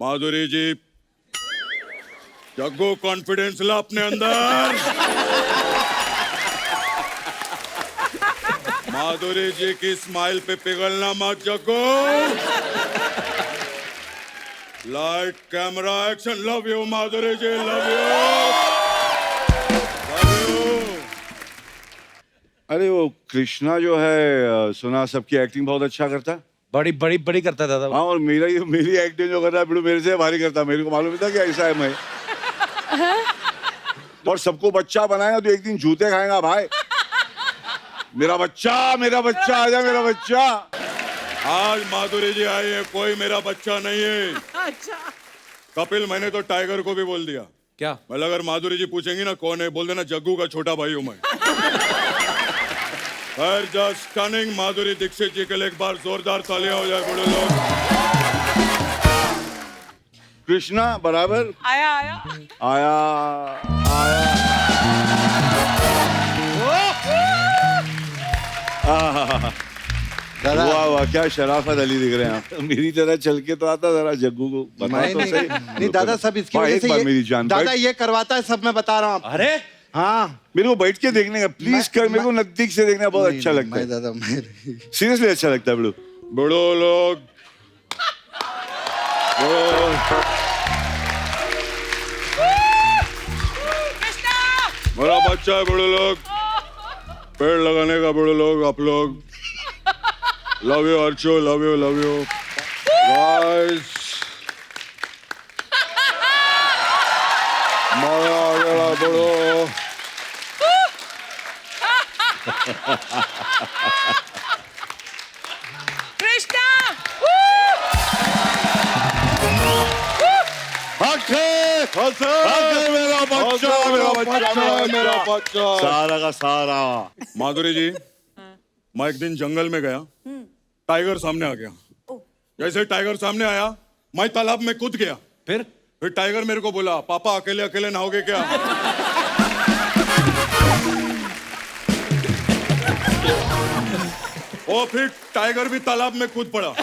माधुरी ji, Jaggu confidence ला अपने अंदर। माधुरी जी की स्माइल पे पिघलना मत Jaggu. Light camera action. Love you Madhuri ji, love you, love you. अरे वो कृष्णा जो है सुना सबकी एक्टिंग बहुत अच्छा करता है। बड़ी बड़ी बड़ी करता है दादा। हाँ, और मेरी एक्टिंग जो कर रहा है बिल्कुल मेरे से भारी करता है। मेरे को मालूम नहीं था कि ऐसा है मैं। और सबको बच्चा बनाएगा तो एक दिन जूते खाएगा भाई। मेरा बच्चा आजा मेरा बच्चा। आज माधुरी जी आई है, कोई मेरा बच्चा नहीं है। अच्छा। कपिल, मैंने तो टाइगर को भी बोल दिया। क्या? मतलब अगर माधुरी जी पूछेंगी ना कौन है, बोल देना जग्गू का छोटा भाई हूं मैं। जस्ट स्टनिंग माधुरी दीक्षित जी के लिए एक बार जोरदार तालियां हो जाए बड़े लोग। कृष्णा बराबर आया आया। आया दादा वाह वाह, क्या शराफत अली दिख रहे हैं आप। मेरी तरह चल के तो आता जरा जग्गू को बता तो सही। नहीं दादा, सब इसकी भाई, वजह एक से बार मेरी जान दादा बैठ। ये करवाता है सब, मैं बता रहा हूँ। अरे हाँ, मेरे को बैठ के देखने का प्लीज कर। मेरे को नजदीक से देखना बहुत अच्छा लगता है। दादा मैं सीरियसली अच्छा लगता है बड़ू। बड़ो लोग, मेरा बच्चा है बड़े लोग। पेड़ लगाने का बड़े लोग, आप लोग। Love you Archo, love you, love you guys. मजा आ गया बड़ो। कृष्णा। मेरा बच्चा सारा का सारा। माधुरी जी, मैं एक दिन जंगल में गया, टाइगर सामने आ गया। जैसे टाइगर सामने आया, मैं तालाब में कूद गया। फिर टाइगर मेरे को बोला, पापा अकेले अकेले नहाओगे क्या? और फिर टाइगर भी तालाब में कूद पड़ा।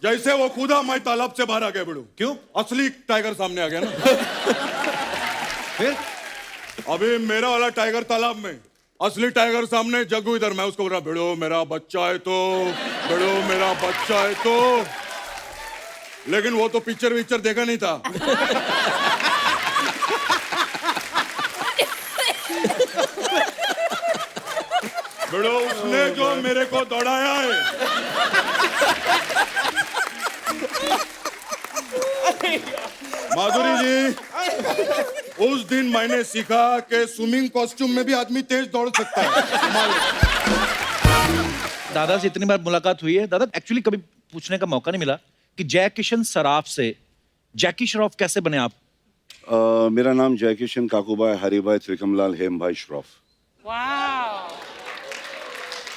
जैसे वो कूदा, मैं तालाब से बाहर आ गया बड़ू। क्यों? असली टाइगर सामने आ गया ना। फिर अभी मेरा वाला टाइगर तालाब में, असली टाइगर सामने, जग्गू इधर। मैं उसको बोल रहा, भिड़ो मेरा बच्चा है तो, भिड़ो मेरा बच्चा है तो। लेकिन वो तो पिक्चर देखा नहीं था। भिड़ो उसने जो मेरे को दौड़ाया है। माधुरी जी, उस दिन मैंने सीखा कि स्विमिंग कॉस्ट्यूम में भी आदमी तेज दौड़ सकता है। दादा से इतनी बार मुलाकात हुई है दादा, एक्चुअली कभी पूछने का मौका नहीं मिला कि जय किशन सराफ से जैकी श्रॉफ कैसे बने आप? मेरा नाम जयकिशन काकूबाई हरिभाई त्रिकमलाल हेम भाई श्रॉफ। वाह।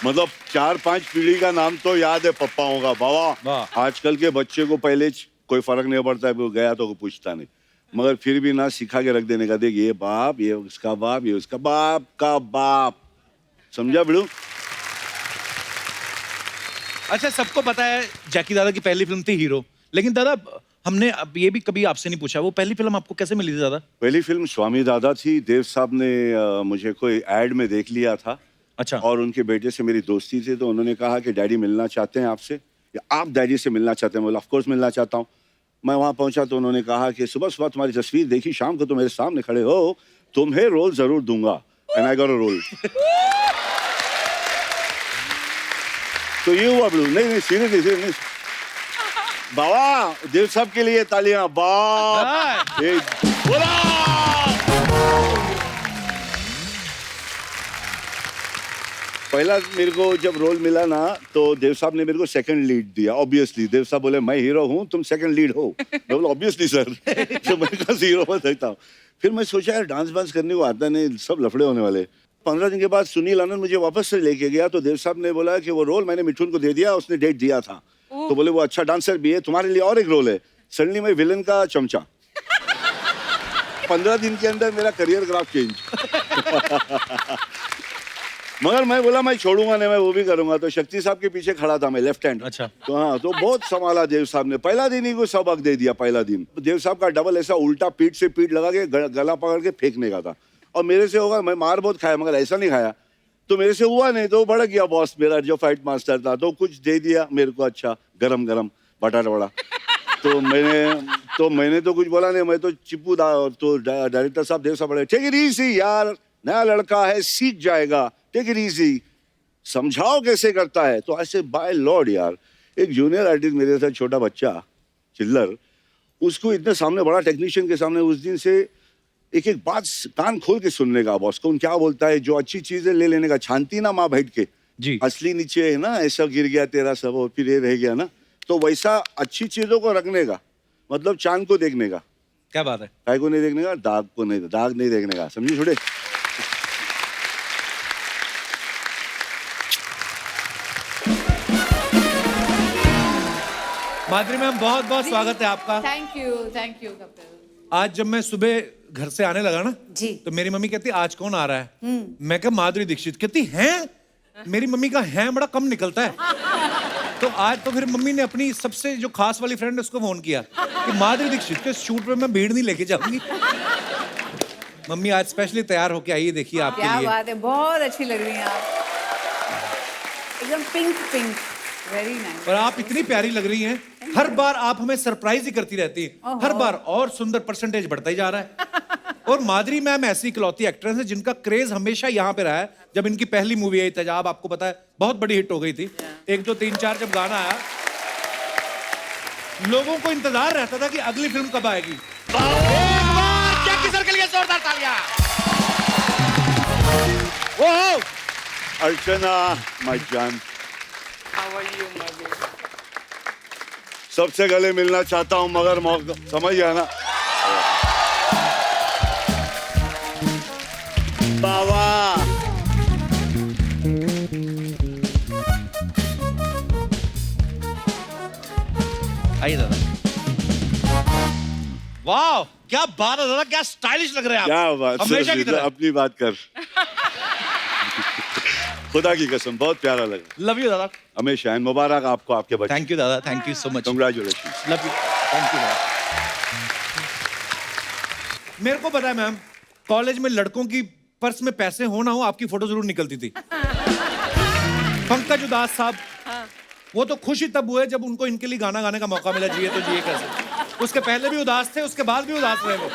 मतलब 4-5 पीढ़ी का नाम तो याद है पप्पाओं का। बाबा, वाह। आजकल के बच्चे को पहले कोई फर्क नहीं पड़ता है, वो गया तो कोई पूछता नहीं। मगर फिर भी ना सिखा के रख देने का, देख ये बाप, ये उसका बाप, ये उसका बाप का बाप। समझा बिड़ू? अच्छा, सबको पता है जैकी दादा की पहली फिल्म थी हीरो, लेकिन दादा हमने अब ये भी कभी आपसे नहीं पूछा, वो पहली फिल्म आपको कैसे मिली थी दादा? पहली फिल्म स्वामी दादा थी। देव साहब ने मुझे कोई एड में देख लिया था। अच्छा। और उनके बेटे से मेरी दोस्ती थी, तो उन्होंने कहा कि डैडी मिलना चाहते हैं आपसे, या आप डैडी से मिलना चाहते हैं? बोला ऑफ कोर्स मिलना चाहता हूँ। मैं वहाँ पहुँचा तो उन्होंने कहा कि सुबह सुबह तुम्हारी तस्वीर देखी, शाम को तुम मेरे सामने खड़े हो, तुम्हें रोल जरूर दूंगा। And I got a role. तो ये हुआ बिल्कुल। नहीं सीरियसली बाबा, देव साहब के लिए तालियां। बाप पहला मेरे को जब रोल मिला ना, तो देव साहब ने मेरे को सेकंड लीड दिया। ऑब्वियसली देव साहब बोले मैं हीरो हूँ, तुम सेकंड लीड हो। मैं बोला ऑब्वियसली सर। तो मैं कहा हीरो बन सकता हूँ। फिर मैं सोचा यार डांस वांस करने को आता नहीं, सब लफड़े होने वाले। 15 दिन के बाद सुनील आनंद मुझे वापस से लेके गया, तो देव साहब ने बोला कि वो रोल मैंने मिठुन को दे दिया, उसने डेट दिया था। तो बोले वो अच्छा डांसर भी है, तुम्हारे लिए और एक रोल है। सडनली मैं विलन का चमचा। 15 दिन के अंदर मेरा करियर ग्राफ चेंज। मगर मैं बोला मैं छोड़ूंगा नहीं, मैं वो भी करूंगा। तो शक्ति साहब के पीछे खड़ा था मैं, लेफ्ट हैंड। अच्छा। तो हाँ, तो बहुत संभाला देव साहब ने। पहला दिन ही को सबक दे दिया। पहला दिन देव साहब का डबल ऐसा उल्टा पीठ से पीठ लगा के गला पकड़ के फेंकने का था। और मेरे से होगा, मैं मार बहुत खाया मगर ऐसा नहीं खाया। तो मेरे से हुआ नहीं, तो भड़क गया बॉस मेरा जो फाइट मास्टर था, तो कुछ दे दिया मेरे को। अच्छा गरम गरम बटाटा वड़ा। तो मैंने तो कुछ बोला नहीं, मैं तो चिप्पू तो डायरेक्टर साहब देव साहब बोले टेक इट इजी यार, नया लड़का है सीख जाएगा, टेक इट इजी, समझाओ कैसे करता है। तो ऐसे बाय लॉर्ड यार, एक जूनियर आर्टिस्ट मेरे साथ छोटा बच्चा चिल्लर, उसको इतने सामने बड़ा टेक्नीशियन के सामने उस दिन से एक एक बात कान खोल के सुनने का। बॉस कौन क्या बोलता है, जो अच्छी चीजें ले लेने का, छानती ना माँ बैठ के जी। असली नीचे है ना, ऐसा गिर गया तेरा सब और फिर ये रह गया ना, तो वैसा अच्छी चीजों को रखने का मतलब चांद को देखने का। क्या बात है। काय को नहीं देखने का, दाग को नहीं, दाग नहीं देखने का, समझी छोड़े। माधुरी मैम बहुत बहुत स्वागत है आपका। Thank you Kapil. आज जब मैं सुबह घर से आने लगा ना, जी। तो मेरी मम्मी कहती आज कौन आ रहा है। मैं कहा माधुरी दीक्षित। कहती हैं, मेरी मम्मी का हैं बड़ा कम निकलता है। तो आज तो फिर मम्मी ने अपनी सबसे जो खास वाली फ्रेंड उसको फोन किया कि माधुरी दीक्षित के शूट पे मैं भीड़ नहीं लेके जाऊंगी। मम्मी आज स्पेशली तैयार होके आई है, देखिए आपके क्या लिए। बात है, बहुत अच्छी लग रही हैं आप, एकदम पिंक पिंक, वेरी नाइस। और आप इतनी प्यारी लग रही हैं, हर बार आप हमें सरप्राइज ही करती रहती हैं, हर बार और सुंदर परसेंटेज बढ़ता ही जा रहा है। और माधुरी मैम ऐसी इकलौती एक्ट्रेस है जिनका क्रेज हमेशा यहाँ पे रहा है। जब इनकी पहली मूवी आई तेजाब, आपको पता है बहुत बड़ी हिट हो गई थी। 1 2 3 4 जब गाना आया, लोगों को इंतजार रहता था कि अगली फिल्म कब आएगी। के लिए जोरदार तालियां। अर्चना माय जान, How are you, my baby? सबसे गले मिलना चाहता हूँ मगर मौका समझ गया ना। बाबा आइए दादा। वाह क्या बात है दादा, क्या स्टाइलिश लग रहे हैं आप। क्या बात, हमेशा की तरह। अपनी बात कर। खुदा की कसम बहुत प्यारा लगा। लव यू दादा। हमेशा मुबारक आपको, आपके बच्चे। थैंक यू दादा, thank you so much. Congratulation. Love you, thank you दादा। मेरे को पता है मैम, कॉलेज में लड़कों की पर्स में पैसे हो ना हो, आपकी फोटो जरूर निकलती थी। पंकज उदास साहब, वो तो खुश ही तब हुए जब उनको इनके लिए गाना गाने का मौका मिला, जिए तो जिए कैसे। उसके पहले भी उदास थे, उसके बाद भी उदास रहे वो।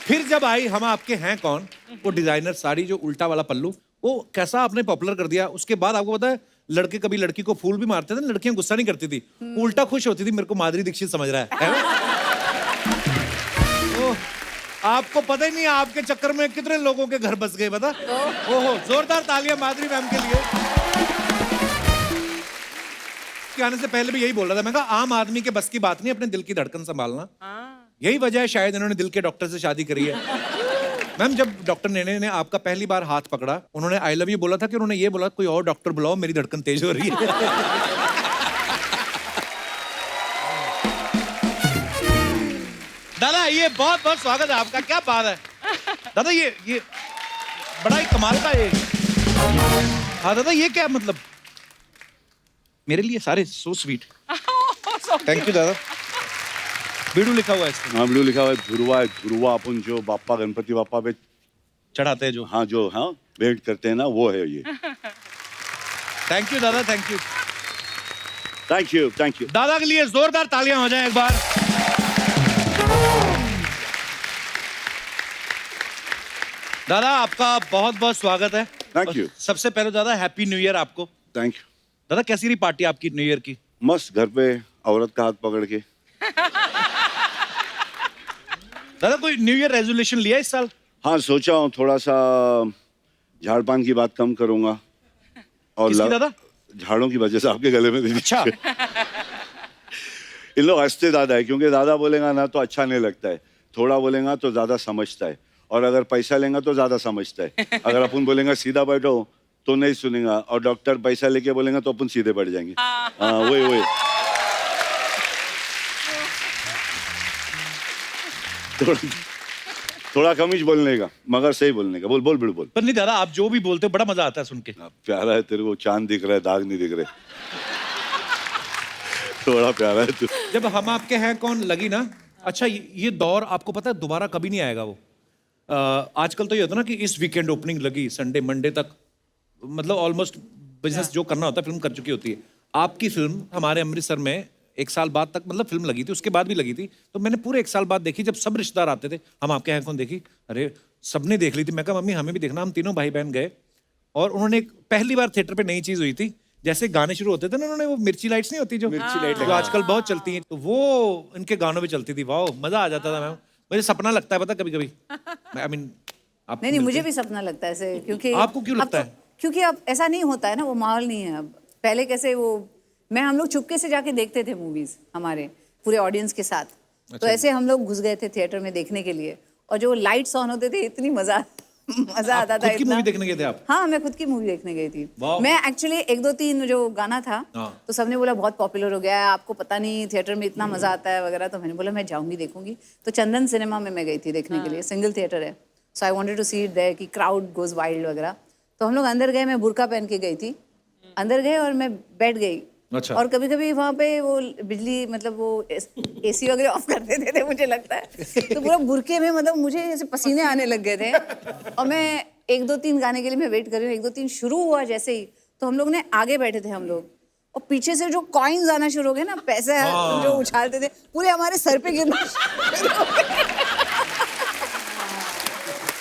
फिर जब आई हम आपके हैं कौन, वो डिजाइनर साड़ी जो उल्टा वाला पल्लू, वो कैसा आपने पॉपुलर कर दिया। उसके बाद आपको पता है लड़के कभी लड़की को फूल भी मारते थे, लड़कियां गुस्सा नहीं करती थी, उल्टा खुश होती थी, मेरे को माधुरी दीक्षित समझ रहा है ना? ओह, आपको पता ही नहीं आपके चक्कर में कितने लोगों के घर बस गए, बता। ओहो, जोरदार तालियां माधुरी मैम के लिए। आने से पहले भी यही बोल रहा था, मैं कहा आम आदमी के बस की बात नहीं अपने दिल की धड़कन संभालना। यही वजह है शायद इन्होंने दिल के डॉक्टर से शादी करी है। मैम जब डॉक्टर नेने ने आपका पहली बार हाथ पकड़ा, उन्होंने आई लव यू बोला था कि उन्होंने ये बोला कोई और डॉक्टर बुलाओ, मेरी धड़कन तेज हो रही है। दादा ये बहुत बहुत स्वागत है आपका, क्या बात है दादा। ये बड़ा ही कमाल का ये। हाँ दादा ये क्या मतलब, मेरे लिए सारे सो स्वीट। थैंक यू दादा। बीड़ू लिखा हुआ है इसमें। हाँ बीड़ू लिखा हुआ है। ध्रुवा है, ध्रुवा अपन जो बाप्पा गणपति बाप्पा पे चढ़ाते हैं जो। हाँ जो हाँ भेंट करते हैं ना, वो है ये। थैंक यू दादा, thank you. Thank you, thank you. दादा के लिए जोरदार तालियां हो जाएं एक बार। दादा आपका बहुत बहुत स्वागत है। Thank you. सबसे पहले दादा हैप्पी न्यू ईयर आपको। Thank you. दादा कैसी रही पार्टी आपकी न्यू ईयर की? मस्त, घर पे औरत का हाथ पकड़ के। दादा कोई न्यू ईयर रेजोल्यूशन लिया इस साल? हाँ सोचा हूँ थोड़ा सा झाड़ पान की बात कम करूंगा। और किसकी दादा? झाड़ों की वजह से आपके गले में। अच्छा। इन लोग हंसते ज्यादा है क्योंकि ज्यादा बोलेगा ना तो अच्छा नहीं लगता है, थोड़ा बोलेगा तो ज्यादा समझता है, और अगर पैसा लेगा तो ज्यादा समझता है। अगर अपन बोलेगा सीधा बैठो तो नहीं सुनेगा, और डॉक्टर पैसा लेके बोलेगा तो अपन सीधे बैठ जाएंगे। हाँ वही वही। थोड़ा कम ही बोलने का मगर सही बोलने का बोल बोल बिड़ बोल पर नहीं दादा, आप जो भी बोलते हो बड़ा मजा आता है सुन के। प्यारा है तेरे को चांद दिख रहा है दाग नहीं दिख रहे थोड़ा प्यारा है तू जब हम आपके हैं कौन लगी ना, अच्छा ये दौर आपको पता है दोबारा कभी नहीं आएगा वो। आजकल तो ये होता है ना कि इस वीकेंड ओपनिंग लगी, संडे मंडे तक मतलब ऑलमोस्ट बिजनेस जो करना होता है फिल्म कर चुकी होती है। आपकी फिल्म हमारे अमृतसर में 1 साल बाद तक मतलब फिल्म लगी थी, उसके बाद भी लगी थी, तो मैंने पूरे 1 साल बाद देखी। जब सब रिश्तेदार आते थे, हम आपके हैं कौन देखी, अरे सबने देख ली थी। मैं कहा मम्मी हमें भी देखना। हम तीनों भाई बहन गए और उन्होंने एक पहली बार थिएटर पे नई चीज हुई थी, जैसे गाने शुरू होते थे ना, उन्होंने वो मिर्ची लाइट्स नहीं होती जो मिर्ची लाइट जो आजकल बहुत चलती हैं, तो वो इनके गानों में चलती थी। वाह मजा आ जाता था। मैम मुझे सपना लगता है पता कभी कभी, आई मीन आप नहीं मुझे भी सपना लगता है ऐसे, क्योंकि आपको क्यों लगता है? क्योंकि अब ऐसा नहीं होता है ना, वो माहौल नहीं है अब। पहले कैसे वो हम लोग चुपके से जाके देखते थे मूवीज हमारे पूरे ऑडियंस के साथ। तो ऐसे हम लोग घुस गए थे थिएटर में देखने के लिए, और जो लाइट्स ऑन होते थे इतनी मजा आता था। खुद की मूवी देखने गए थे आप? हाँ मैं खुद की मूवी देखने गई थी। वाह। मैं एक्चुअली 1 2 3 जो गाना था हाँ। तो सबने बोला बहुत पॉपुलर हो गया है, आपको पता नहीं थिएटर में इतना मजा आता है वगैरह। तो मैंने बोला मैं जाऊंगी देखूंगी। तो चंदन सिनेमा में मैं गई थी देखने के लिए, सिंगल थिएटर है। So I wanted to see it there कि क्राउड गोज वाइल्ड वगैरह। तो हम लोग अंदर गए, मैं बुर्का पहन के गई थी, अंदर गए और मैं बैठ गई। अच्छा। और कभी कभी वहाँ पे वो बिजली मतलब वो एसी वगैरह ऑफ कर देते थे मुझे लगता है, तो पूरा बुरके में मतलब मुझे ऐसे पसीने आने लग गए थे। और मैं 1 2 3 गाने के लिए मैं वेट कर रही हूँ। 1 2 3 शुरू हुआ जैसे ही, तो हम लोग ने आगे बैठे थे हम लोग, और पीछे से जो कॉइन्स आना शुरू हो गए ना, पैसे जो उछालते थे पूरे हमारे सर पे गिरना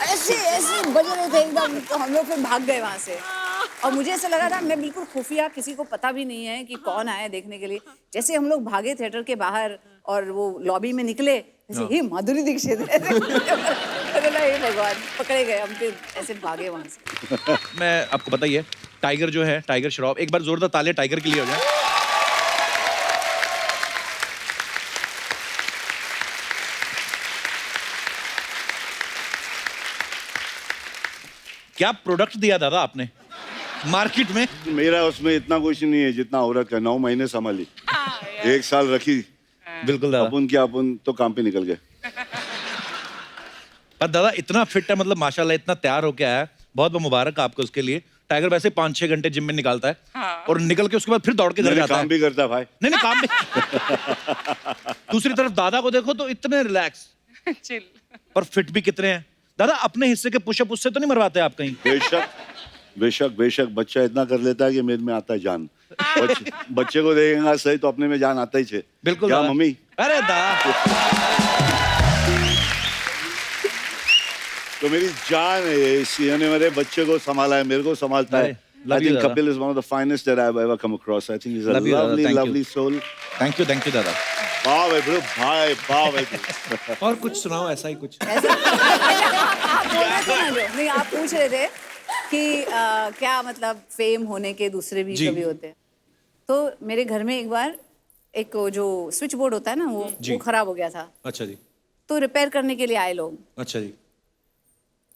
ऐसे ऐसे बज रहे थे एकदम। तो हम लोग फिर भाग गए वहाँ से, और मुझे ऐसा लगा था मैं बिल्कुल खुफिया, किसी को पता भी नहीं है कि कौन आया देखने के लिए। जैसे हम लोग भागे थिएटर के बाहर और वो लॉबी में निकले, जैसे ही माधुरी दीक्षित है हे भगवान, पकड़े गए हम, फिर ऐसे भागे वहाँ से। मैं आपको पता ही है टाइगर जो है, टाइगर श्रॉफ, एक बार जोरदार तालियां टाइगर के लिए हो जाए। क्या प्रोडक्ट दिया दादा आपने मार्केट में? मेरा उसमें इतना कुछ नहीं है जितना औरत का। 9 महीने संभाली, 1 साल रखी, बिल्कुल दादा। अपन क्या अपन तो काम पे निकल गए। पर दादा इतना फिट है, मतलब माशाल्लाह इतना तैयार होके आया है, बहुत बहुत मुबारक आपको उसके लिए। टाइगर वैसे 5-6 घंटे जिम में निकालता है, और निकल के उसके बाद फिर दौड़ के घर जाता है। काम भी करता है भाई। नहीं नहीं काम भी। दूसरी तरफ दादा को देखो तो इतने रिलैक्स, चिल। पर फिट भी कितने हैं दादा। अपने हिस्से के पुशअप उससे तो नहीं मरवाते आप कहीं? बेशक बेशक बेशक, बच्चा इतना कर लेता है कि मेरे में आता है जान। बच्चे को देखेगा सही तो अपने में जान आता ही है। बिल्कुल क्या दादा। मम्मी? अरे दादा तो मेरी जान है ये, इन्होंने मेरे बच्चे को संभाला है, मेरे को संभालता है। Love I you, think Dada. Kapil is one of the finest that I've ever come across. I think he's a Love you, Dada. lovely, Thank you. lovely soul. Thank you दादा। भाव है bro, भाई भाव है। और कुछ सुनाओ ऐसा ही कुछ। ऐसा आप बोल रहे थे ना, जो नहीं आप पूछ रहे थे कि क्या मतलब फेम होने के दूसरे भी जी। कभी होते हैं। तो मेरे घर में एक बार एक वो जो स्विच बोर्ड होता है ना, वो खराब हो गया था। अच्छा जी। तो रिपेयर करने के लिए आए लोग। अच्छा जी।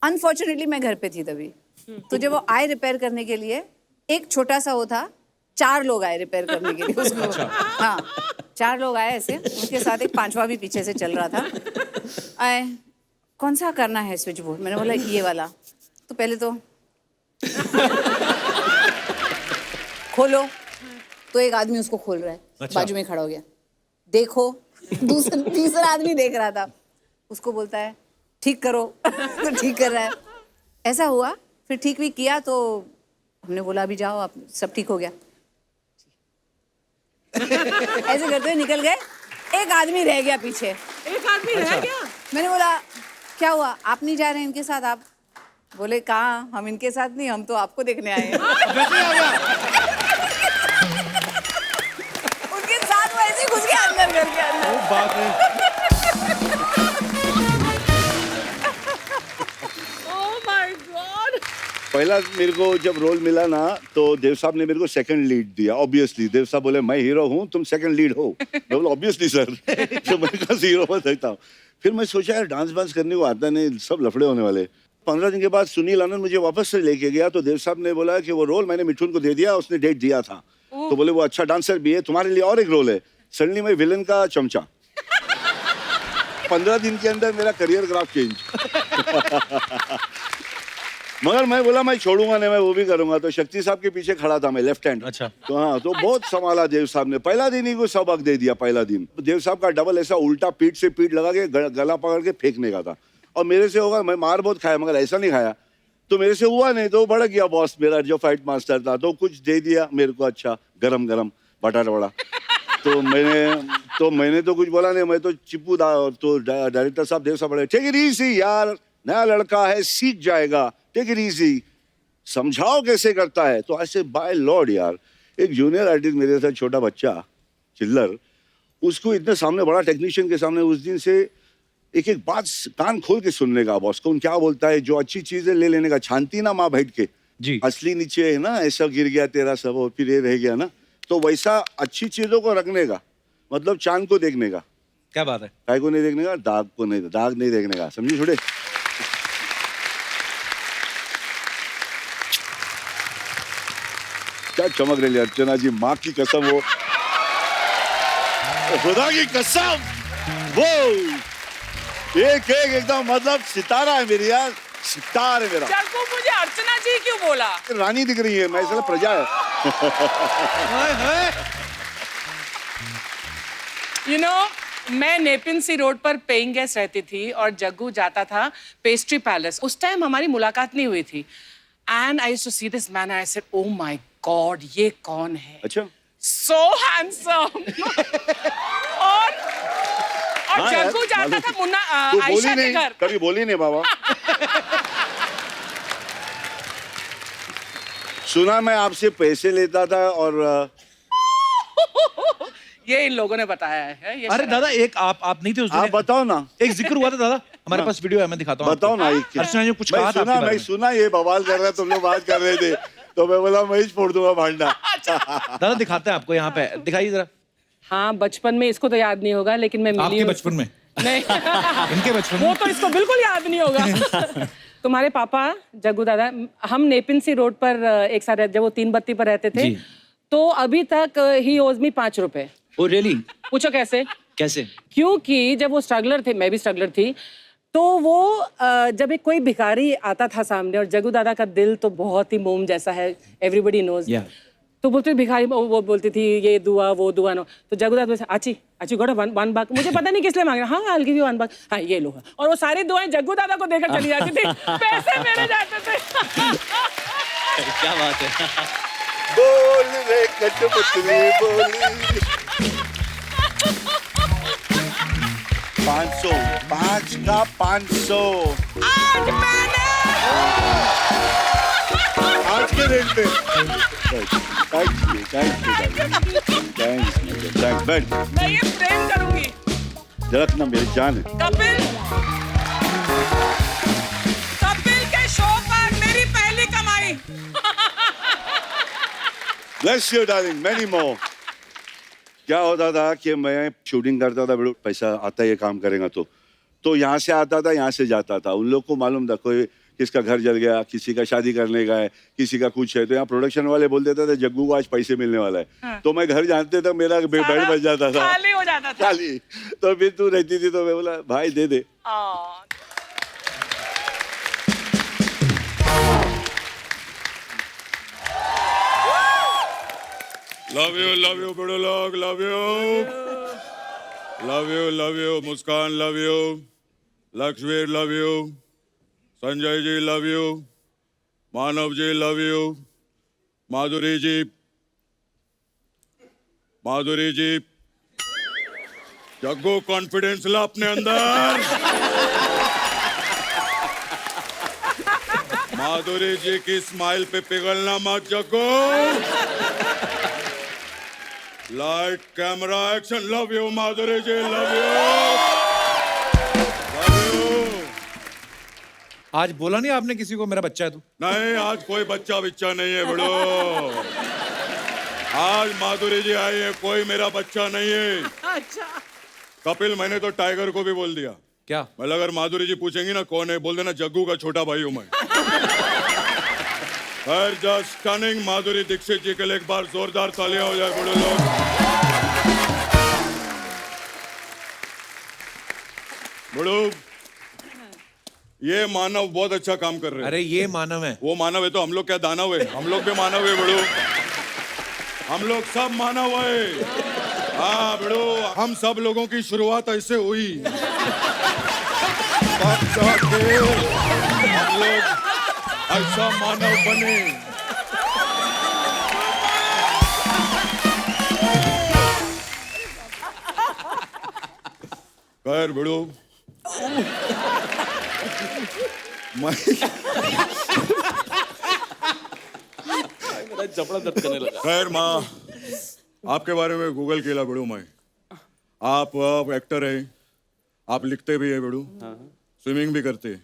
अनफॉर्चुनेटली मैं घर पे थी तभी। तो जब वो आए रिपेयर करने के लिए, एक छोटा सा वो था, 4 लोग आए रिपेयर करने के लिए उसको। हाँ 4 लोग आए ऐसे, उनके साथ एक 5वां भी पीछे से चल रहा था। आए, कौन सा करना है स्विच बोर्ड? मैंने बोला ये वाला। तो पहले तो खोलो, तो एक आदमी उसको खोल रहा है। अच्छा। बाजू में खड़ा हो गया, देखो। तीसरा आदमी देख रहा था, उसको बोलता है ठीक करो। तो ठीक कर रहा है। ऐसा हुआ, फिर ठीक भी किया, तो हमने बोला अभी जाओ आप, सब ठीक हो गया। ऐसे करते हुए निकल गए, एक आदमी रह गया पीछे। एक आदमी रह गया। मैंने बोला क्या हुआ, आप नहीं जा रहे हैं इनके साथ? आप बोले कहाँ, हम इनके साथ नहीं, हम तो आपको देखने आए हैं। उनके साथ वो ऐसे घुस गया अंदर, घर के अंदर। बात है। Oh my God. पहला मेरे को जब रोल मिला ना, तो देव साहब ने मेरे को सेकंड लीड दिया। ऑब्वियसली देव साहब बोले मैं हीरो हूँ, तुम सेकंड लीड हो। मैं बोला ऑब्वियसली सर। तो मैं कहा हीरो में देखता हूँ। फिर मैं सोचा यार डांस वांस करने को आता नहीं, सब लफड़े होने वाले। 15 दिन के बाद सुनील आनंद मुझे वापस से लेके गया, तो देव साहब ने बोला कि वो रोल मैंने मिठुन को दे दिया, उसने डेट दिया था। तो बोले वो अच्छा डांसर भी है, तुम्हारे लिए और एक रोल है। सडनली मैं विलन का चमचा। 15 दिन के अंदर मेरा करियर ग्राफ चेंज। मगर मैं बोला मैं छोड़ूंगा नहीं, मैं वो भी करूंगा। तो शक्ति साहब के पीछे खड़ा था मैं, लेफ्ट हैंड। अच्छा। तो हाँ, तो बहुत संभाला देव साहब ने। पहला दिन ही को सबक दे दिया। पहला दिन देव साहब का डबल ऐसा उल्टा पीठ से पीठ लगा के गला पकड़ के फेंकने का था। और मेरे से होगा, मैं मार बहुत खाया मगर ऐसा नहीं खाया। तो मेरे से हुआ नहीं, तो भड़क गया बॉस मेरा जो फाइट मास्टर था, तो कुछ दे दिया मेरे को। अच्छा गरम गरम बटाटा वड़ा। तो मैंने तो कुछ बोला नहीं, मैं तो चिप्पू तो डायरेक्टर साहब देव साहब बोले टेक इट इजी यार, नया लड़का है सीख जाएगा, टेक इट इजी, समझाओ कैसे करता है। तो ऐसे बाय लॉर्ड यार, एक जूनियर आर्टिस्ट मेरे साथ छोटा बच्चा चिल्लर, उसको इतने सामने बड़ा टेक्नीशियन के सामने उस दिन से एक एक बात कान खोल के सुनने का। बॉस कौन क्या बोलता है, जो अच्छी चीजें ले लेने का, छानती ना माँ बैठ के जी। असली नीचे है ना, ऐसा गिर गया तेरा सब और फिर ये रह गया ना, तो वैसा अच्छी चीजों को रखने का मतलब चांद को देखने का। क्या बात है। काय को नहीं देखने का, दाग को नहीं, दाग नहीं देखने का, समझी छोटे। क्या चमक रही है अर्चना जी, माँ की कसम, वो खुदा की कसम, वो एक एकदम मतलब सितारा है मेरी यार, सितार है मेरा। जग्गू मुझे अर्चना जी क्यों बोला? रानी दिख रही है, मैं इसलिए प्रजा है। You know, मैं नेपिन सी रोड पर पेइंग गेस्ट रहती थी और जग्गू जाता था पेस्ट्री पैलेस। उस टाइम हमारी मुलाकात नहीं हुई थी। And I used to see this man, I said oh my God, ये कौन है? अच्छा, सो हैंडसम। और हाँ यार, जग्गू जाता मालूम था थी। मुन्ना तू आयशा बोली के नहीं, घर। कभी बोली नहीं बाबा। सुना मैं आपसे पैसे लेता था और ये इन लोगों ने बताया है। ये अरे दादा एक आप नहीं थे उस दिन। आप बताओ ना, एक जिक्र हुआ था दादा, हमारे पास वीडियो है, मैं दिखाता हूँ बताओ ना। आपको। अर्चना ने कुछ कहा था आपके बारे मैं में। सुना ये बवाल कर रहा है, तुम लोग बात कर रहे थे, तो मैं बोला मैं ही फोड़ दूंगा भांडा। दादा दिखाते हैं आपको, यहाँ पे दिखाइए जरा। हाँ, बचपन में इसको तो याद नहीं होगा, लेकिन मैं मिली आपके हूँ। बचपन में? नहीं। इनके बचपन वो में? तो इसको बिल्कुल याद नहीं होगा। तुम्हारे पापा जग्गू दादा, हम नेपिन सी रोड पर एक साथ जब वो 3 बत्ती पर रहते थे, जी। तो अभी तक ही ओज मी 5 रुपए। Oh really? पूछो कैसे? कैसे? क्योंकि जब वो स्ट्रगलर थे, मैं भी स्ट्रगलर थी, तो वो जब एक कोई भिखारी आता था सामने, और जग्गू दादा का दिल तो बहुत ही मोम जैसा है, एवरीबडी नोज। Yeah. तो बोलते भिखारी, वो बोलती थी ये दुआ वो दुआ नो, तो जग्गू दादा बोलते, आची गोड़ा 1 buck, मुझे पता नहीं किस लिए मांग रहे, हाँ I'll give you 1 buck, हाँ ये लो। और वो सारी दुआएं जग्गू दादा को देकर चली जाती थी, पैसे मेरे जाते थे। क्या बात है। बोल रे कठपुतली बोली। 500, 5 का 500 आज मैंने आज के रेट पे। थैंक्स बैठ, मैं ये प्रेम करूंगी। जरा ना मेरी जान है। कपिल के शो पर मेरी पहली कमाई। Bless you darling, many more। क्या होता था कि मैं शूटिंग करता था, बड़ा पैसा आता है ये काम करेगा तो यहाँ से आता था, यहाँ से जाता था। उन लोग को मालूम था कोई किसका घर जल गया, किसी का शादी करने का है, किसी का कुछ है, तो यहाँ प्रोडक्शन वाले बोल देते थे जग्गू को आज पैसे मिलने वाला है। हाँ। तो मैं घर जानते थे, मेरा बेड बच जाता था, खाली हो जाता था। खाली। तो फिर तू रहती थी तो मैं बोला भाई दे दे। लव यू बड़े लोग, love you Muskan, love you Lakshmir, love you Sanjay ji, love you Manav ji, love you Madhuri ji, Jaggu confidence ला अपने अंदर। माधुरी जी की स्माइल पे पिघलना मत Jaggu. Light camera action, love you Madhuri ji, love you. आज बोला नहीं आपने किसी को मेरा बच्चा है तू? नहीं, आज कोई बच्चा बिच्चा नहीं है बड़ो। आज माधुरी जी आई है, कोई मेरा बच्चा नहीं है। अच्छा। कपिल, मैंने तो टाइगर को भी बोल दिया। क्या? मतलब अगर माधुरी जी पूछेंगी ना कौन है, बोल देना जग्गू का छोटा भाई हूं मैं। जस्ट स्टनिंग माधुरी दीक्षित जी के लिए एक बार जोरदार तालियां हो जाए बड़े लोग। बड़ो, ये मानव बहुत अच्छा काम कर रहे हैं। अरे ये मानव है। वो मानव है तो हम लोग क्या दानव है? हम लोग भी मानव है बड़ो, हम लोग सब मानव है। हाँ बड़ो, हम सब लोगों की शुरुआत ऐसे हुई, तब जाके हम लोग ऐसा मानव बने। खैर बड़ो, मैं जबड़ा दर्द करने लगा। खैर माँ, आपके बारे में गूगल किया बड़ू मैं। आप एक्टर हैं, आप लिखते भी हैं बड़ू, स्विमिंग भी करते हैं।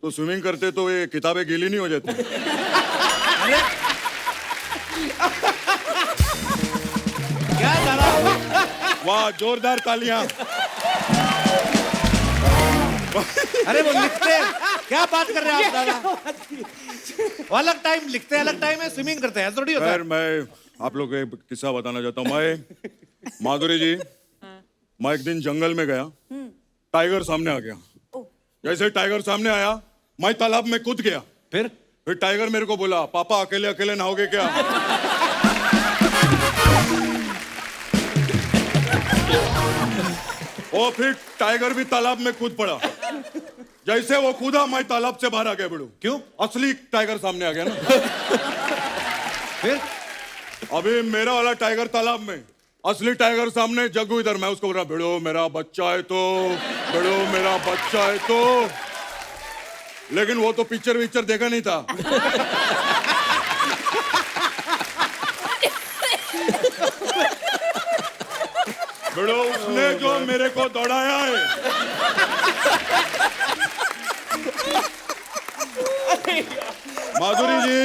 तो स्विमिंग करते तो ये किताबें गीली नहीं हो जाती? क्या दादा? वाह, जोरदार तालियां। अरे वो लिखते हैं, क्या बात कर रहे हैं आप दादा? वो अलग टाइम लिखते हैं, अलग टाइम है स्विमिंग करते हैं, ऐसा थोड़ी होता खैर है। मैं आप लोग को एक किस्सा बताना चाहता हूँ। मैं माधुरी जी, मैं एक दिन जंगल में गया, टाइगर सामने आ गया। जैसे टाइगर सामने आया, मैं तालाब में कूद गया। फिर टाइगर मेरे को बोला, पापा अकेले अकेले नहाओगे क्या? और फिर टाइगर भी तालाब में कूद पड़ा। जैसे वो कूदा, मैं तालाब से बाहर आ गया बड़ू। क्यों? असली टाइगर सामने आ गया ना। फिर अभी मेरा वाला टाइगर तालाब में, असली टाइगर सामने, जग्गू इधर। मैं उसको बोल रहा, भिड़ो मेरा बच्चा है तो, भिड़ो मेरा बच्चा है तो। लेकिन वो तो पिक्चर विक्चर देखा नहीं था। भिड़ो, उसने जो मेरे को दौड़ाया है। माधुरी जी,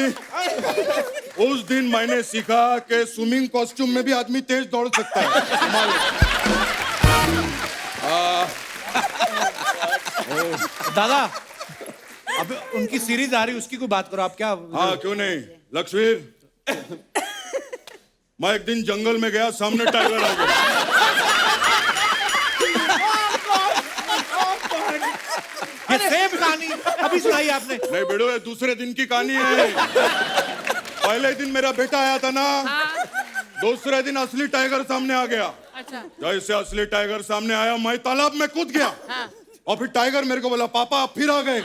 उस दिन मैंने सीखा कि स्विमिंग कॉस्ट्यूम में भी आदमी तेज दौड़ सकता है। दादा, अब उनकी सीरीज आ रही, उसकी कोई बात करो आप। क्या? हाँ क्यों नहीं लक्ष्मीर, मैं एक दिन जंगल में गया, सामने टाइगर आ गया। ये सेम कहानी अभी सुनाई आपने। नहीं बेड़ो, ये दूसरे दिन की कहानी है। पहले दिन मेरा बेटा आया था ना, दूसरे दिन असली टाइगर सामने आ गया। अच्छा। जैसे असली टाइगर सामने आया, मैं तालाब में कूद गया। और फिर टाइगर मेरे को बोला, पापा आप फिर आ गए।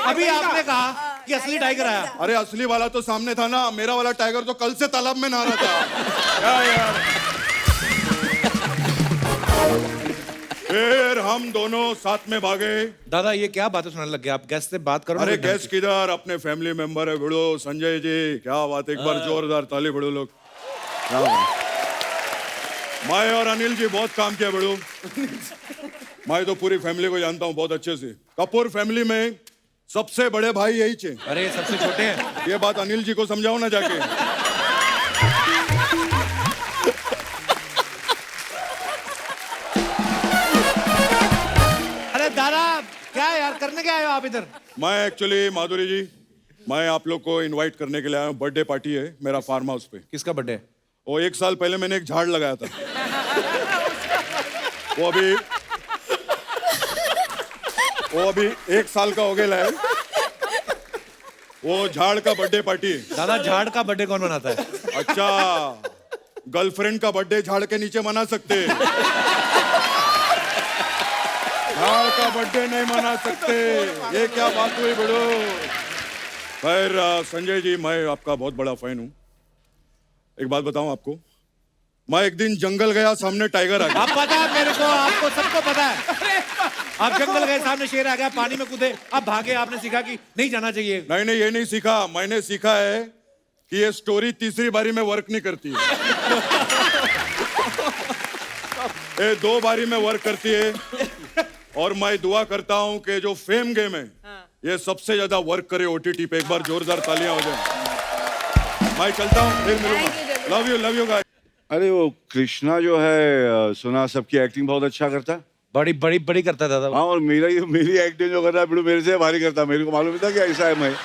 अभी आपने कहा कि असली टाइगर आया। अरे असली वाला तो सामने था ना, मेरा वाला टाइगर तो कल से तालाब में नहा रहा था। क्या यार। फिर हम दोनों साथ में भागे। दादा ये क्या बातें सुनाने लग गए आप? गैस से बात करो ना। अरे गैस किधर, अपने फैमिली मेंबर है भिड़ो, संजय जी। क्या बात, एक बार जोरदार ताली भिड़ो लोग। क्या बात। मैं और अनिल जी बहुत काम किया भिड़ो। मैं तो पूरी फैमिली को जानता हूँ बहुत अच्छे से। कपूर फैमिली में सबसे बड़े भाई यही थे। अरे सबसे छोटे हैं। ये बात अनिल जी को समझाओ ना जाके। अरे दादा क्या यार, करने क्या आए हो आप इधर? मैं एक्चुअली माधुरी जी, मैं आप लोग को इनवाइट करने के लिए आया हूँ। बर्थडे पार्टी है मेरा फार्म हाउस पे। किसका बर्थडे? वो 1 साल पहले मैंने एक झाड़ लगाया था। वो अभी 1 साल का हो गया है। वो झाड़ का बर्थडे पार्टी है। दादा झाड़ का बर्थडे कौन मनाता है? अच्छा, गर्लफ्रेंड का बर्थडे झाड़ के नीचे मना सकते हैं, झाड़ का बर्थडे नहीं मना सकते। ये क्या बात हुई बड़ो। खैर संजय जी, मैं आपका बहुत बड़ा फैन हूँ। एक बात बताऊं आपको, मैं एक दिन जंगल गया, सामने टाइगर आ गया। आप पता है मेरे को, आपको सबको पता है। आप जंगल गए, सामने शेर आ गया, पानी में कूदे, आप भागे, आपने सीखा कि नहीं जाना चाहिए। नहीं नहीं, ये नहीं सीखा। मैंने सीखा है कि ये स्टोरी तीसरी बारी में वर्क नहीं करती है। ये 2 बारी में वर्क करती है। और मैं दुआ करता हूं कि जो फेम गेम है, ये सबसे ज्यादा वर्क करे OTT पे। एक बार जोरदार तालियां हो जाए। मैं चलता हूं, फिर मिलूंगा। Love you guys. अरे वो कृष्णा जो है, सुना सबकी एक्टिंग बहुत अच्छा करता है। बड़ी बड़ी बड़ी करता है दादा। हाँ, और मेरी एक्टिंग जो कर रहा है बिल्कुल मेरे से भारी करता है। मेरे को मालूम था कि ऐसा है मैं।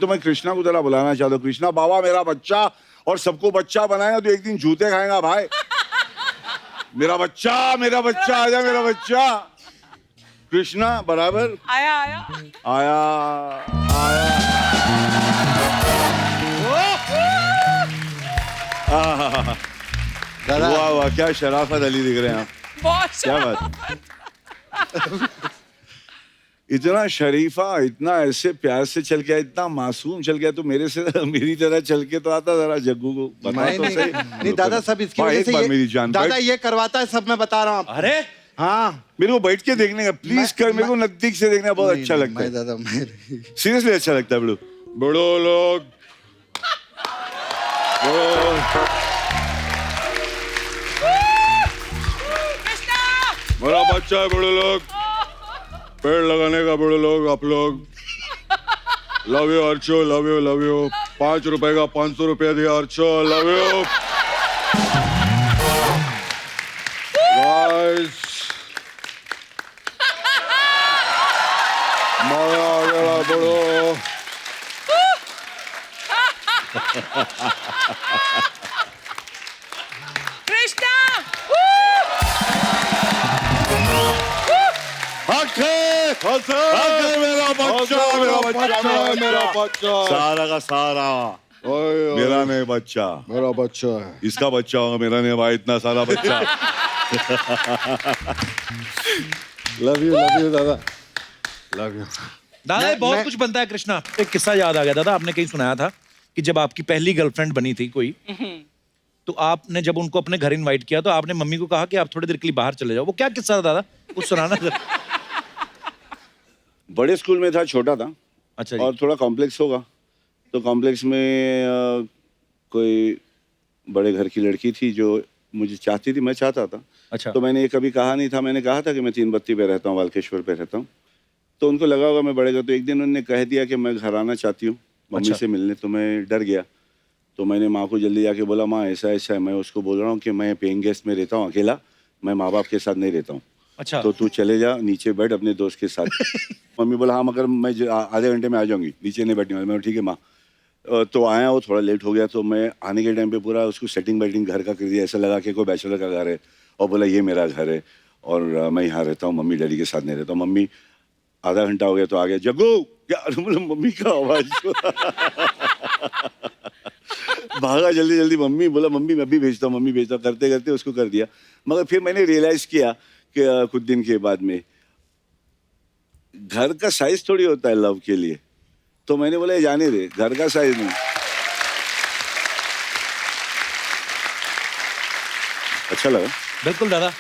तो मैं कृष्णा को जरा बुलाना चाहता हूँ। कृष्णा बाबा, मेरा बच्चा, और सबको बच्चा बनाएगा तो एक दिन जूते खाएगा भाई। मेरा बच्चा आजा मेरा बच्चा। कृष्णा बराबर आया आया आया आया। दादा वाह वाह क्या शराफत अली दिख रहे हैं आप। बहुत क्या बात? इतना शरीफा, इतना ऐसे प्यार से चल गया, इतना मासूम चल गया, तो मेरी तरह चल के तो आता जरा जग्गू को बता मैं तो नहीं, सही। नहीं दादा सब इसकी हाँ, वजह एक से बार मेरी ये जान दादा बैठ। ये करवाता है सब, मैं बता रहा हूँ आपको। अरे हाँ मेरे को बैठ के देखने का प्लीज कर, मेरे को नजदीक से देखना बहुत अच्छा लगता मैं है, दादा मैं सीरियसली अच्छा लगता है। बड़ो लोग मेरा बच्चा है, बड़े लोग पेड़ लगाने का, बड़े लोग आप लोग। Love you Archo, love you love you. 5 रुपए का 500 रुपया दिया अर्चो, लव यू गाइस। मजा आ गया बड़ो। कृष्णा हक है मेरा बच्चा, मेरा बच्चा, मेरा बच्चा। सारा का सारा ओए, ओए, मेरा नहीं बच्चा, मेरा बच्चा है। इसका बच्चा होगा, मेरा नहीं भाई, इतना सारा बच्चा। लव यू दादा, लव यू। दादा ये बहुत मैं- कुछ बनता है कृष्णा। एक किस्सा याद आ गया दादा, आपने कहीं सुनाया था कि जब आपकी पहली गर्लफ्रेंड बनी थी कोई, तो आपने जब उनको अपने घर इनवाइट किया तो आपने मम्मी को कहा कि आप थोड़ी देर के लिए बाहर चले जाओ। वो क्या किस्सा था दादा, कुछ सुनाना जरा। बड़े स्कूल में था, छोटा था अच्छा जी। और थोड़ा कॉम्प्लेक्स होगा, तो कॉम्प्लेक्स में कोई बड़े घर की लड़की थी जो मुझे चाहती थी, मैं चाहता था। अच्छा। तो मैंने ये कभी कहा नहीं था, मैंने कहा था कि मैं 3 बत्ती पे रहता हूँ, वालकेश्वर पे रहता हूँ। तो उनको लगा होगा मैं बड़े घर, तो एक दिन उन्होंने कह दिया कि मैं घर आना चाहती हूँ मम्मी अच्छा। से मिलने, तो मैं डर गया। तो मैंने माँ को जल्दी जाके बोला, माँ ऐसा ऐसा है, मैं उसको बोल रहा हूँ कि मैं पेइंग गेस्ट में रहता हूँ अकेला, मैं माँ बाप के साथ नहीं रहता हूँ, अच्छा। तो तू चले जा नीचे बैठ अपने दोस्त के साथ। मम्मी बोला हाँ मगर मैं आधे घंटे में आ जाऊंगी, नीचे नहीं बैठने वाली। मैं ठीक है माँ। तो आया, वो थोड़ा लेट हो गया, तो मैं आने के टाइम पे पूरा उसको सेटिंग बैटिंग घर का कर दिया, ऐसा लगा कि कोई बैचलर का घर है, और बोला ये मेरा घर है और मैं यहाँ रहता हूँ, मम्मी डैडी के साथ नहीं रहता हूँ। मम्मी आधा घंटा हो गया तो आ गया, जग्गू क्या, बोला मम्मी का आवाज। भागा जल्दी जल्दी, मम्मी बोला मम्मी मैं भी भेजता हूँ, मम्मी भेजता हूँ, करते करते उसको कर दिया। मगर फिर मैंने रियलाइज किया कि कुछ दिन के बाद में घर का साइज थोड़ी होता है लव के लिए, तो मैंने बोला ये जाने दे, घर का साइज नहीं। अच्छा लगा, बिल्कुल दादा।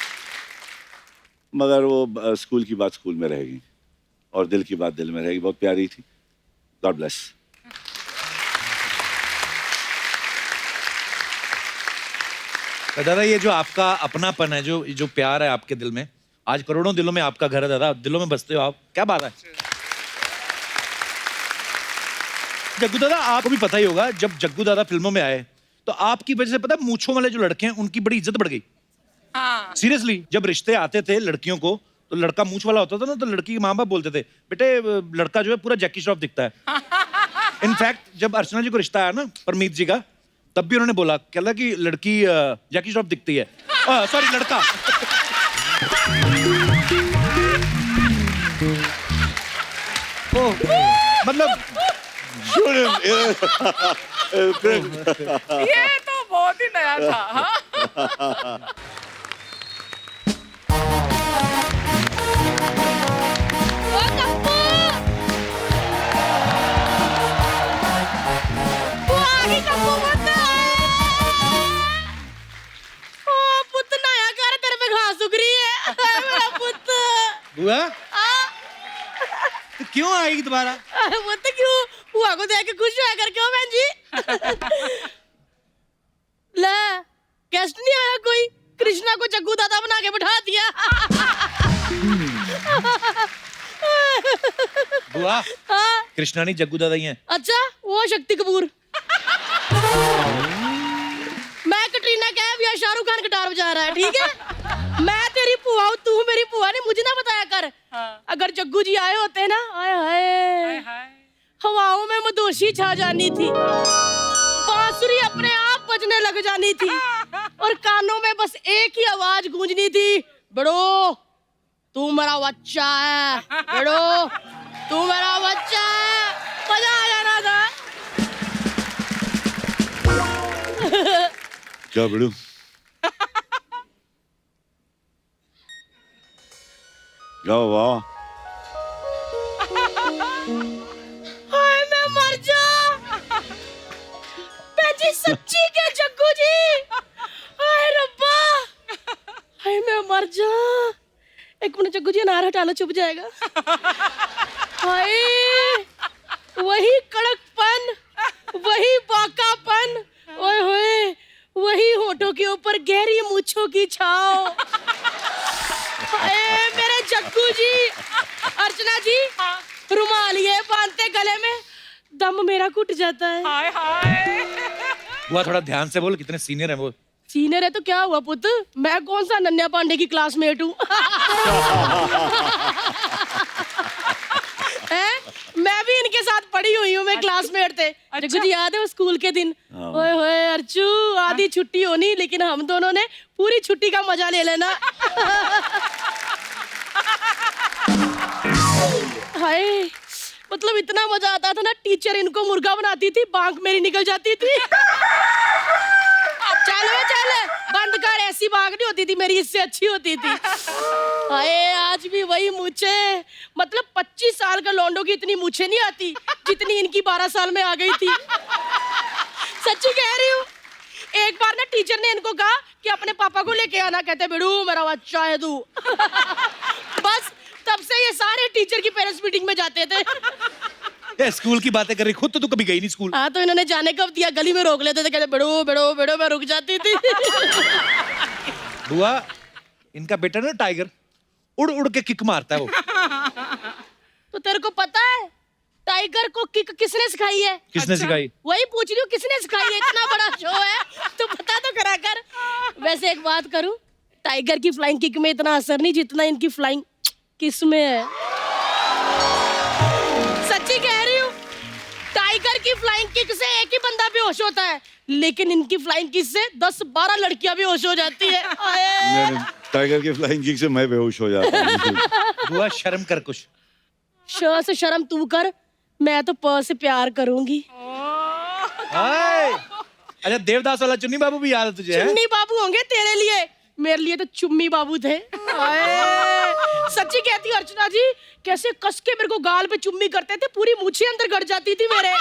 मगर वो स्कूल की बात स्कूल में रहेगी और दिल की बात दिल में रहेगी, बहुत प्यारी थी। God bless. तो दादा ये जो आपका अपनापन है, जो जो प्यार है आपके दिल में, आज करोड़ों दिलों में आपका घर है दादा, दिलों में बसते हो आप, क्या बात है। जग्गू दादा आपको भी पता ही होगा, जब जग्गू दादा फिल्मों में आए तो आपकी वजह से पता है मूंछों वाले जो लड़के हैं उनकी बड़ी इज्जत बढ़ गई। हाँ सीरियसली, जब रिश्ते आते थे लड़कियों को तो लड़का मूंछ वाला होता था ना, तो लड़की के माँ बाप बोलते थे बेटे लड़का जो है पूरा जैकी श्रॉफ दिखता है। इनफैक्ट जब अर्चना जी को रिश्ता आया ना परमीत जी का, तब भी उन्होंने बोला कहला कि लड़की जैकी श्रॉफ दिखती है, सॉरी लड़का। ओ, मतलब ये तो बहुत ही नया था। हाँ? बुआ तो क्यों आएगी दोबारा? वो तो क्यों हुआ को देख के खुश हुआ कर, क्यों बहन जी? ले गेस्ट नहीं आया कोई, कृष्णा को जग्गू दादा बना के बिठा दिया। बुआ हाँ? कृष्णा नहीं जग्गू दादा ही हैं। अच्छा वो शक्ति कपूर। मैं कटरीना कैफ या शाहरुख खान गिटार बजा रहा है, ठीक है? मैं तेरी पुआ हूँ, तू मेरी पुआ नहीं, मुझे ना बताया कर। हाँ। अगर जग्गू जी आए होते ना, आए हाय हवाओं में मदोशी छा जानी थी, बांसुरी अपने आप बजने लग जानी थी और कानों में बस एक ही आवाज गूंजनी थी, बड़ो तू मेरा बच्चा है, बड़ो तू मेरा बच्चा है। मजा आ जाना था। क्या बिड़ू? क्या हुआ? हाय मैं मर जा। जी सच्ची के जग्गू जी, हाय रब्बा, हाय मैं मर जा। एक मिनट जग्गू जी, अनार हटा लो, चुप जाएगा। हाय वही कड़कपन, वही बाकापन, ओए होए वही होठों के ऊपर गहरी मूंछों की छाव। हाय मेरे जग्गू जी। अर्चना जी, रुमाल ये बांधते गले में, दम मेरा घुट जाता है। हाय हाय। बुआ थोड़ा ध्यान से बोल, कितने सीनियर है वो। सीनियर है तो क्या हुआ पुत, मैं कौन सा नन्या पांडे की क्लासमेट हूँ। मैं भी इनके साथ पढ़ी हुई हूँ, मैं क्लासमेट थे। जग्गू जी याद है वो स्कूल के दिन? ओए होए अर्चू, आधी छुट्टी होनी लेकिन हम दोनों ने पूरी छुट्टी का मजा ले लेना। हाय मतलब इतना मजा आता था ना, टीचर इनको मुर्गा बनाती थी, बांक मेरी निकल जाती थी। चल बंद कर, ऐसी बांक नहीं होती थी मेरी, इससे अच्छी होती थी। हाय आज भी वही मूछे, मतलब 25 साल का लौंडो की इतनी मूछे नहीं आती जितनी इनकी 12 साल में आ गई थी। सच्ची कह रही हूँ। एक बार ना टीचर ने इनको कहा कि अपने पापा को लेके आना, कहते बिड़ू मेरा बच्चा है तू। बस तब से ये सारे टीचर की पेरेंट्स मीटिंग में जाते थे। ये स्कूल की बातें कर रही, खुद तो तू कभी गई नहीं स्कूल। हाँ तो इन्होंने जाने कब दिया, गली में रोक लेते थे, कहते बेड़ो बेड़ो बेड़ो, मैं रुक जाती थी। बुआ इनका बेटा ना टाइगर, उड़ उड़ के किक मारता है वो। तो तेरे को पता है टाइगर को किक किसने सिखाई है? किसने सिखाई? वही पूछ रही हूँ, किसने सिखाई है? इतना बड़ा शो है तो पता तो करा कर। वैसे एक बात करूं, टाइगर की फ्लाइंग किक में इतना असर नहीं जितना इनकी फ्लाइंग किस में है। सच्ची कह रही हूँ, टाइगर की फ्लाइंग किक से एक ही बंदा बेहोश होता है, लेकिन इनकी फ्लाइंग किक से 10-12 लड़कियां बेहोश हो जाती है। टाइगर की फ्लाइंग किक से मैं बेहोश हो जाता हूँ। बुआ शर्म कर कुछ। श से शर्म तू कर, मैं तो प से प्यार करूंगी। हाय अच्छा, देवदास वाला चुन्नी बाबू भी याद है तुझे? चुन्नी बाबू होंगे तेरे लिए, मेरे लिए तो चुम्मी बाबू थे। सच्ची कहती अर्चना जी, कैसे कस के मेरे को गाल पे चुम्मी करते थे, पूरी मूछें अंदर गड़ जाती थी मेरे।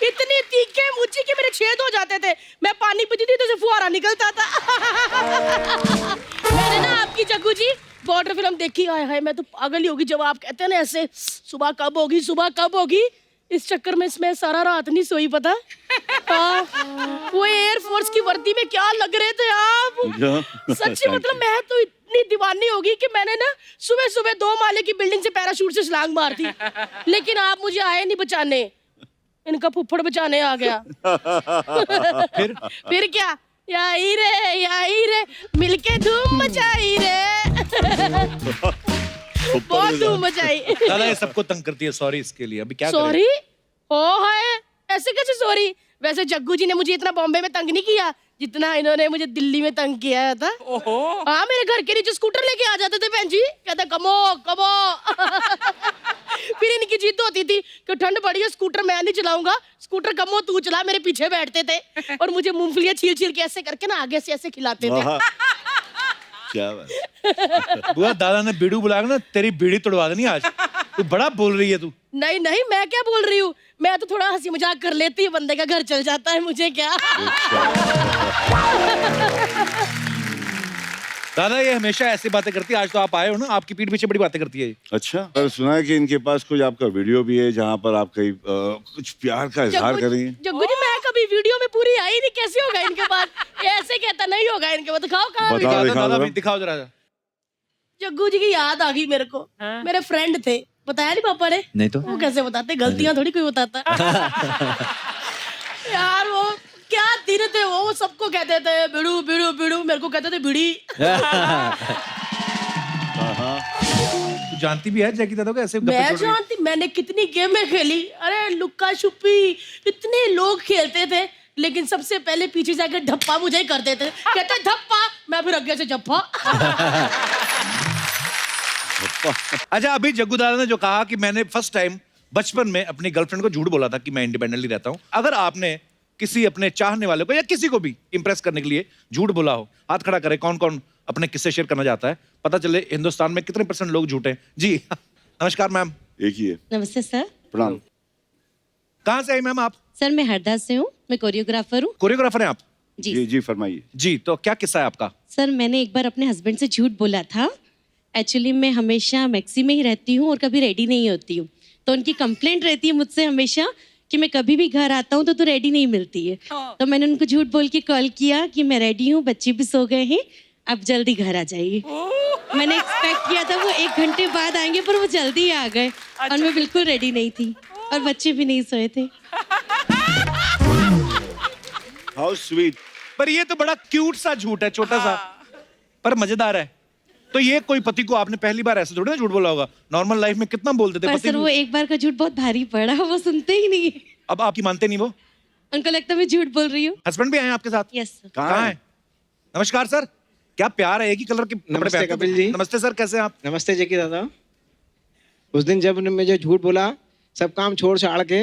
इतनी तीखे मूछी के मेरे छेद हो जाते थे, मैं पानी पीती थी तो उसे फुहारा निकलता था। मैंने ना आपकी जग्गू जी बॉर्डर फिल्म देखी, हाय हाय मैं तो पागल ही होगी जब आप कहते हैं ना ऐसे सुबह कब होगी, सुबह कब होगी। इस चक्कर में इसमें सारा रात नहीं सोई, पता। वो एयरफोर्स की वर्दी में क्या लग रहे थे आप। सच्ची मतलब मैं तो इतनी दीवानी होगी कि मैंने ना सुबह सुबह 2 माले की बिल्डिंग से पैराशूट से छलांग मार दी, लेकिन आप मुझे आए नहीं बचाने, इनका फुफ्फड़ बचाने आ गया। फिर क्या, यही रे मिलके धूम मचाई रे। बहुत धूम मचाई। दादा ये सबको तंग करती है, सॉरी इसके लिए। अभी क्या सॉरी हो है, ऐसे कैसे सॉरी? वैसे जग्गू जी ने मुझे इतना बॉम्बे में तंग नहीं किया जितना इन्होंने मुझे दिल्ली में तंग किया था। ओहो। हाँ मेरे घर के नीचे स्कूटर लेके आ जाते थे बहन जी, कहते कमो कमो। फिर इनकी जिद होती थी कि ठंड पड़ी है स्कूटर मैं नहीं चलाऊंगा, स्कूटर कमो तू चला, मेरे पीछे बैठते थे और मुझे मूंगफलियां छील छील के ऐसे करके ना आगे से ऐसे खिलाते थे। क्या बात। बुआ दादा ने बीड़ू बुलाकर ना तेरी बीड़ी तोड़वा देनी आज। तू बड़ा बोल रही है तू। नहीं नहीं मैं क्या बोल रही हूँ, मैं तो थोड़ा हंसी मजाक कर लेती हूँ, बंदे का घर चल जाता है, मुझे क्या। दादा ये हमेशा ऐसी बातें करती है, आज तो आप आए हो ना, आपकी पीठ पीछे बड़ी बातें करती है। अच्छा, पर सुना है कि इनके पास कुछ आपका वीडियो भी है जहाँ पर आप कहीं कुछ प्यार का इजहार कर रही हैं। जग्गू जी मैं कभी वीडियो में पूरी आई नहीं, कैसे होगा इनके पास? ये ऐसे कहता नहीं होगा इनके पास, दिखाओ कहाँ बता। वीडियो? दादा दिखाओ जरा। जग्गू जी की याद आ गई मेरे को। मेरे फ्रेंड थे, बताया नहीं पापा ने? नहीं तो वो कैसे बताते, गलतियां थोड़ी कोई बताता। यार वो क्या दिन थे वो सबको कहते थे बिड़ू बिड़ू बिड़ू, मेरे को कहते थे बिड़ी। तू जानती भी है जैकी दादा को ऐसे गप्पे मैं छोड़ रही है? जानती, मैंने कितनी गेमें खेली, अरे लुक्का छुपी इतने लोग खेलते थे, लेकिन सबसे पहले पीछे जाकर धप्पा मुझे ही कर देते, कहते धप्पा, मैं फिर आगे से जप्पा। अच्छा, अभी जग्गू दादा ने जो कहा कि मैंने फर्स्ट टाइम बचपन में अपनी गर्लफ्रेंड को झूठ बोला था कि मैं इंडिपेंडेंटली रहता हूं, अगर आपने किसी अपने चाहने वाले को या किसी को भी इंप्रेस करने के लिए झूठ बोला हो, हाथ खड़ा करे, कौन कौन अपने किस्से शेयर करना चाहता है, पता चले हिंदुस्तान में कितने % लोग झूठे हैं। जी नमस्कार मैम। एक ही है। नमस्ते सर। प्रणाम। कहाँ से आई मैम आप? सर मैं हरदा से हूँ, मैं कोरियोग्राफर हूँ। कोरियोग्राफर हैं आप? जी जी फरमाइए। जी, तो क्या किस्सा है आपका? सर मैंने एक बार अपने हस्बैंड से झूठ बोला था। एक्चुअली मैं हमेशा मैक्सी में ही रहती हूँ और कभी रेडी नहीं होती हूँ, तो उनकी कंप्लेंट रहती है मुझसे हमेशा कि मैं कभी भी घर आता हूँ तो तू रेडी नहीं मिलती है। तो मैंने उनको झूठ बोल के कॉल किया कि मैं रेडी हूँ, बच्चे भी सो गए हैं, आप जल्दी घर आ जाइए। मैंने एक्सपेक्ट किया था वो 1 घंटे बाद आएंगे, पर वो जल्दी ही आ गए। और मैं बिल्कुल रेडी नहीं थी और बच्चे भी नहीं सोए थे। How sweet. पर ये तो बड़ा क्यूट सा झूठ है, छोटा सा, पर मजेदार है। तो ये कोई पति को आपने पहली बार ऐसे थोड़ी ना झूठ बोला होगा, नॉर्मल लाइफ में कितना बोलते थे पर पति सर को? वो एक बार का झूठ बहुत भारी पड़ा, वो सुनते ही नहीं। अब आपकी मानते नहीं वो? उनको लगता है मैं झूठ बोल रही हूँ। हस्बैंड भी आए हैं आपके साथ? Yes sir. कहाँ है? नमस्कार सर, क्या प्यार है, एक ही कलर के कपड़े नमस्ते पहनते हो। कपिल जी। नमस्ते सर, कैसे हैं आप? नमस्ते जकी दादा। उस दिन जब मुझे झूठ बोला, सब काम छोड़ छाड़ के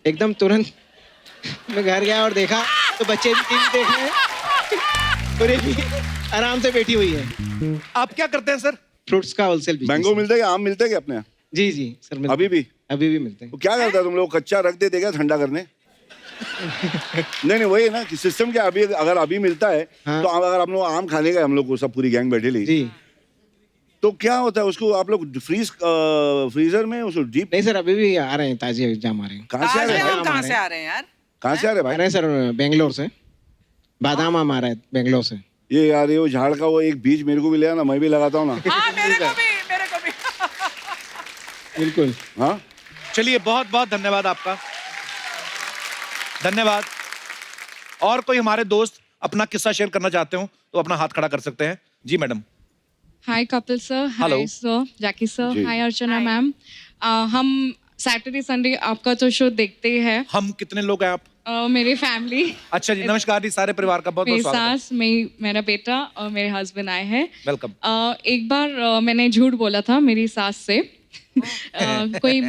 एकदम तुरंत मैं घर गया और देखा तो बच्चे भी टीवी देख रहे हैं और ये भी आराम से बैठी हुई है। आप क्या करते हैं सर? फ्रूट्स का होलसेल बिजनेस। मैंगो मिलते हैं, आम मिलते हैं क्या अपने यहाँ? जी जी सर मिलते अभी भी? हैं। अभी भी मिलते हैं। वो क्या करता है तुम लोग, कच्चा रख देते क्या ठंडा करने? नहीं वही है ना कि सिस्टम क्या, अभी अगर अभी मिलता है हाँ। तो अगर हम लोग आम खाने का, हम लोग को सब पूरी गैंग बैठे ली, जी तो क्या होता है उसको आप लोग फ्रीजर में उसको डीप? नहीं सर, अभी भी आ रहे हैं, ताजे जाम आ रहे हैं। कहाँ से आ रहे हैं भाई? कहाँ से आ रहे हैं यार? कहाँ से आ रहे हैं आ भाई? रहे हैं सर बेंगलोर से, बादाम आम आ रहा है बेंगलोर से। ये यार ये वो झाड़ का वो एक बीज मेरे को भी ले ना, मैं भी लगाता हूँ ना। हाँ, मेरे को भी, मेरे को भी। बिल्कुल। हाँ चलिए, बहुत बहुत धन्यवाद आपका, धन्यवाद। और कोई हमारे दोस्त अपना किस्सा शेयर करना चाहते हो तो अपना हाथ खड़ा कर सकते हैं। जी madam. Hi Kapil sir, Hello. Hi sir, Jackie ji. Sir, hi Archana ma'am. हम सैटरडे संडे आपका तो शो देखते ही है। हम कितने लोग हैं आप? मेरी फैमिली, अच्छा जी, नमस्कार जी, सारे परिवार का बहुत मेरी बहुत स्वागत है। सास, मेरा बेटा और मेरे हस्बैंड आए हैं। वेलकम। एक बार मैंने झूठ बोला था मेरी सास से। कोई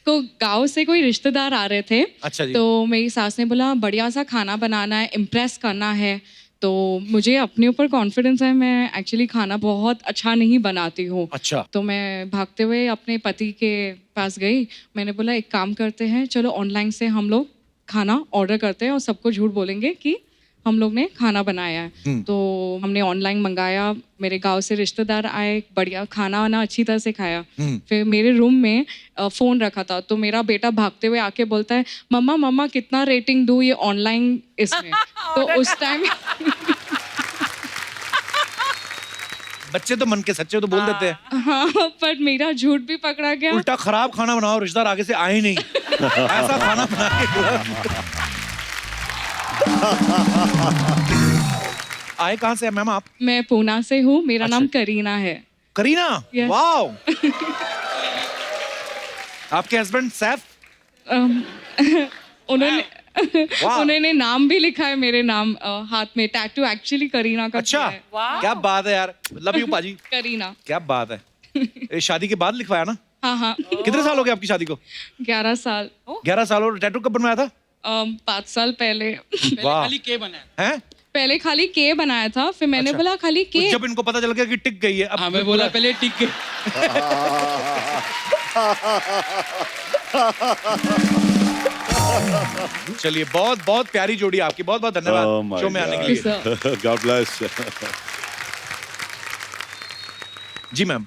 को गांव से कोई रिश्तेदार आ रहे थे। अच्छा जी। तो मेरी सास ने बोला बढ़िया सा खाना बनाना है, इम्प्रेस करना है। तो मुझे अपने ऊपर कॉन्फिडेंस है, मैं एक्चुअली खाना बहुत अच्छा नहीं बनाती हूँ। अच्छा। तो मैं भागते हुए अपने पति के पास गई। मैंने बोला एक काम करते हैं, चलो ऑनलाइन से हम लोग खाना ऑर्डर करते हैं और सबको झूठ बोलेंगे कि हम लोग ने खाना बनाया है। तो हमने ऑनलाइन मंगाया, मेरे गांव से रिश्तेदार आए, बढ़िया खाना वाना अच्छी तरह से खाया। फिर मेरे रूम में फ़ोन रखा था, तो मेरा बेटा भागते हुए आके बोलता है मम्मा मम्मा कितना रेटिंग दूँ ये ऑनलाइन इसमें। तो उस टाइम बच्चे तो मन के सच्चे तो बोल देते हैं। हाँ, पर मेरा झूठ भी पकड़ा गया। उल्टा खराब खाना बनाओ, रिश्तेदार आगे से आए ही नहीं। ऐसा खाना बना के आए कहाँ से हैं मैम आप? मैं पूना से हूँ, मेरा नाम करीना है। करीना? Yes. वाओ। आपके हस्बैंड सैफ? उन्होंने नाम भी लिखा है मेरे नाम हाथ में, टैटू एक्चुअली करीना का अच्छा, किया है। क्या बात है यार, लव यू पाजी। करीना। क्या बात है। ये शादी के बाद लिखवाया ना? हाँ हाँ। कितने साल हो गए आपकी शादी को? 11 साल। 11 साल। और टैटू कब बनवाया था? 5 साल पहले। वाह। हैं? पहले खाली के बनाया था, फिर मैंने अच्छा। बोला खाली के। जब इनको पता चल गया कि टिक गई है, अब हमें बोला पहले टिक के। चलिए, बहुत बहुत प्यारी जोड़ी आपकी, बहुत बहुत Oh धन्यवाद my शो में आने के लिए। God bless. जी मैम।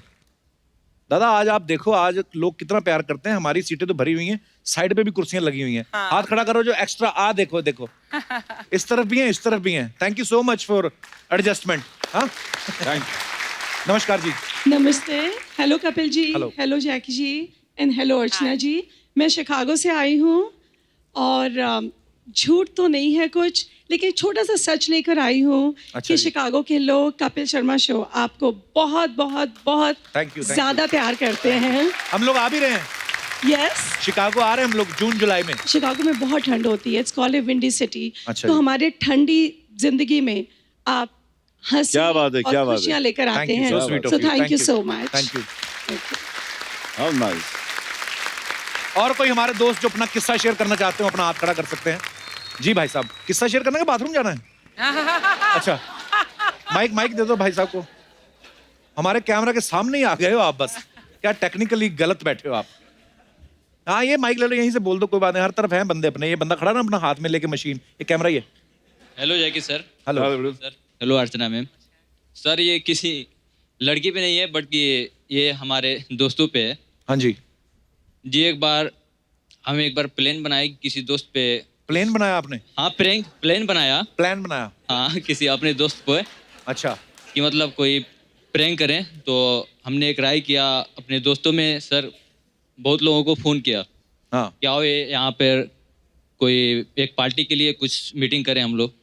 दादा आज आप देखो, आज लोग कितना प्यार करते हैं, हमारी सीटें तो भरी हुई हैं, साइड पे भी कुर्सियां लगी हुई हैं। हाथ खड़ा करो जो एक्स्ट्रा आ, देखो देखो, इस तरफ भी हैं, इस तरफ भी हैं। Thank you so much for adjustment. हाँ, थैंक यू। नमस्कार जी। नमस्ते। Hello Kapil ji. Hello. Hello Jackie ji and hello Archana ji. मैं शिकागो से आई हूँ और झूठ तो नहीं है कुछ, लेकिन छोटा सा सच लेकर आई हूँ अच्छा कि जी। शिकागो के लोग कपिल शर्मा शो आपको बहुत बहुत बहुत Thank you, thank ज़्यादा प्यार करते हैं। हम लोग आ भी रहे हैं। यस शिकागो आ रहे हैं हम लोग जून जुलाई में। शिकागो में बहुत ठंड होती है, it's called a windy city. अच्छा तो जी। हमारे ठंडी जिंदगी में आप हंसी क्या बात है, क्या और बात है। खुशियां लेकर Thank आते you, हैं। so sweet of so you. Thank Thank you you. So much. Thank you. How nice. और कोई हमारे दोस्त जो अपना किस्सा शेयर करना चाहते हो अपना हाथ खड़ा कर सकते हैं। जी भाई साहब, किस्सा शेयर करना है कि बाथरूम जाना है? अच्छा, माइक दे दो भाई साहब को। हमारे कैमरा के सामने ही आ गए हो आप, बस क्या टेक्निकली गलत बैठे हो आप। हाँ, ये माइक ले लो, यहीं से बोल दो, कोई बात नहीं, हर तरफ हैं बंदे अपने। ये बंदा खड़ा ना अपना हाथ में लेके मशीन, ये कैमरा ये। Hello Jackie sir. Hello sir. Hello Archana ma'am. Sir ये किसी लड़की पे नहीं है बट ये हमारे दोस्तों पे है। हाँ जी जी, एक बार प्लान बनाए किसी दोस्त पे। प्लेन बनाया आपने? हाँ, प्लान बनाया। प्लान बनाया? हाँ, किसी अपने दोस्त पे। अच्छा। कि मतलब कोई प्रैंक करें, तो हमने एक राय किया अपने दोस्तों में। सर बहुत लोगों को फ़ोन किया। हाँ। क्या हो, ये यहाँ पर कोई एक पार्टी के लिए कुछ मीटिंग करें हम लोग।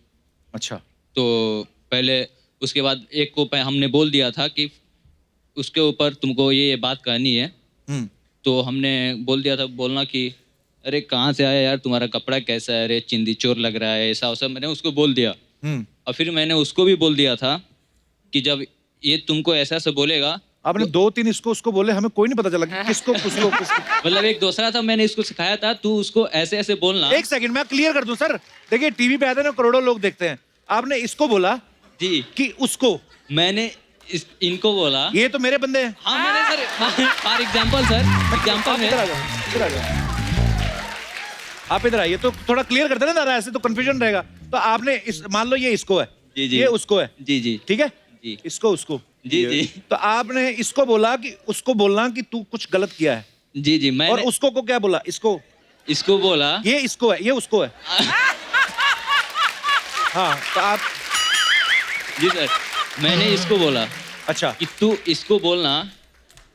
अच्छा। तो पहले उसके बाद एक को हमने बोल दिया था कि उसके ऊपर तुमको ये बात कहनी है। तो हमने बोल दिया था, बोलना कि अरे कहाँ से आया यार, तुम्हारा कपड़ा कैसा है, अरे चिंदी चोर लग रहा है, ऐसा वैसा मैंने उसको बोल दिया। और फिर मैंने उसको भी बोल दिया था कि जब ये तुमको ऐसा ऐसा बोलेगा। आपने दो तीन इसको उसको बोले, हमें कोई नहीं पता चला कि किसको किसको मतलब एक दूसरा था, मैंने इसको सिखाया था, तू उसको ऐसे ऐसे बोलना। एक सेकंड मैं क्लियर कर दूं सर, देखिए टीवी पे आते हैं ना, करोड़ों लोग देखते हैं। आपने इसको बोला जी कि उसको? मैंने इनको बोला। ये तो मेरे बंदे हैं। हाँ मैंने sir, for example sir, example में। इधर आ जाओ। आप इधर आइए, तो थोड़ा क्लियर करते ना दादा, ऐसे तो कंफ्यूजन रहेगा। तो आपने इस, मान लो ये इसको है, जी जी, ये उसको है, जी जी, ठीक है जी, इसको उसको, जी जी। तो आपने इसको बोला कि उसको बोलना कि तू कुछ गलत किया है। जी जी। मैं और उसको को क्या बोला? इसको बोला ये इसको है, ये उसको है। हाँ, तो आप। जी सर, मैंने इसको बोला अच्छा कि तू इसको बोलना,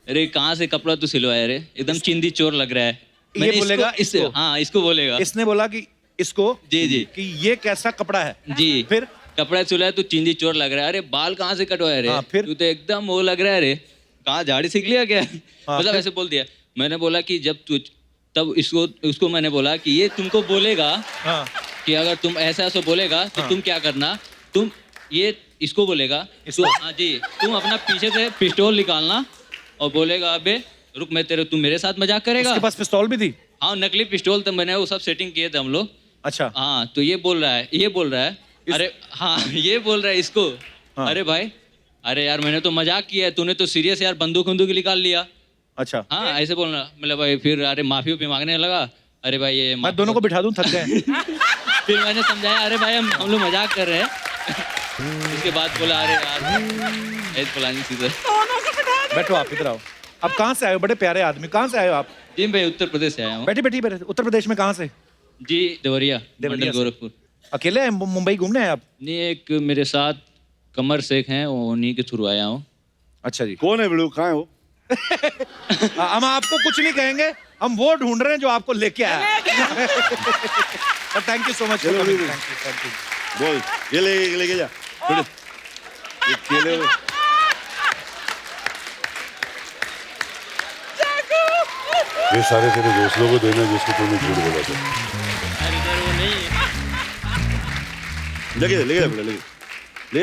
अरे कहाँ से कपड़ा तू सिलवाया रे, एकदम चिंदी चोर लग रहा है। ये बोलेगा इसको? हाँ, इसको बोलेगा। इसने बोला कि इसको? जी जी, कि ये कैसा कपड़ा है? जी। फिर कपड़ा सिलवाया, तू चिंदी चोर लग रहा है। अरे बाल कहाँ से कटवाया रे? हाँ, फिर? तू तो एकदम वो लग रहा है रे, कहाँ झाड़ी सीख लिया क्या? मतलब ऐसे बोल दिया। मैंने बोला कि जब तू, तब उसको मैंने बोला कि ये तुमको बोलेगा कि अगर तुम ऐसा ऐसा बोलेगा तो तुम क्या करना, तुम ये इसको बोलेगा तो, हाँ जी, तुम अपना पीछे से पिस्टल निकालना और बोलेगा अबे रुक, मैं तेरे, तू मेरे साथ मजाक करेगा। उसके पास पिस्तौल भी थी? हाँ, नकली पिस्टल, तो मैंने वो सब सेटिंग किए थे हम लोग। अच्छा। हाँ, तो ये बोल रहा है अरे हाँ, ये बोल रहा है इसको। अरे भाई, अरे यार मैंने तो मजाक किया है, तूने तो सीरियस यार बंदूक निकाल लिया। अच्छा। हाँ, ऐसे बोलना, मतलब भाई फिर अरे माफी मांगने लगा। अरे भाई ये मैं दोनों को बिठा दूं, थक गए। फिर मैंने समझाया, अरे भाई हम लोग मजाक कर रहे हैं। उसके बाद बोला अरे यार ऐसे फलानी चीज़ है। बैठो, आप इधर आओ। आप कहाँ से आए हो? बड़े प्यारे आदमी, कहाँ से आए हो आप? जी मैं उत्तर प्रदेश से आया हूँ। बैठी बैठी बैठी। उत्तर प्रदेश में कहाँ से? जी देवरिया, मंडल से। गोरखपुर। अकेले आए मुंबई घूमने आए आप? नहीं, एक मेरे साथ कमर शेख हैं, उन्हीं के थ्रू आया हूँ। अच्छा जी। कौन है बिल्लू, कहाँ है वो? हम आपको कुछ नहीं कहेंगे, हम वो ढूंढ रहे हैं जो आपको लेके आया। Thank you so much. बोल, ये लेके जा। ये केले ये सारे तेरे दोस्तों को देना जिसको तूने झूठ बोला था। अरे सर वो नहीं, लेके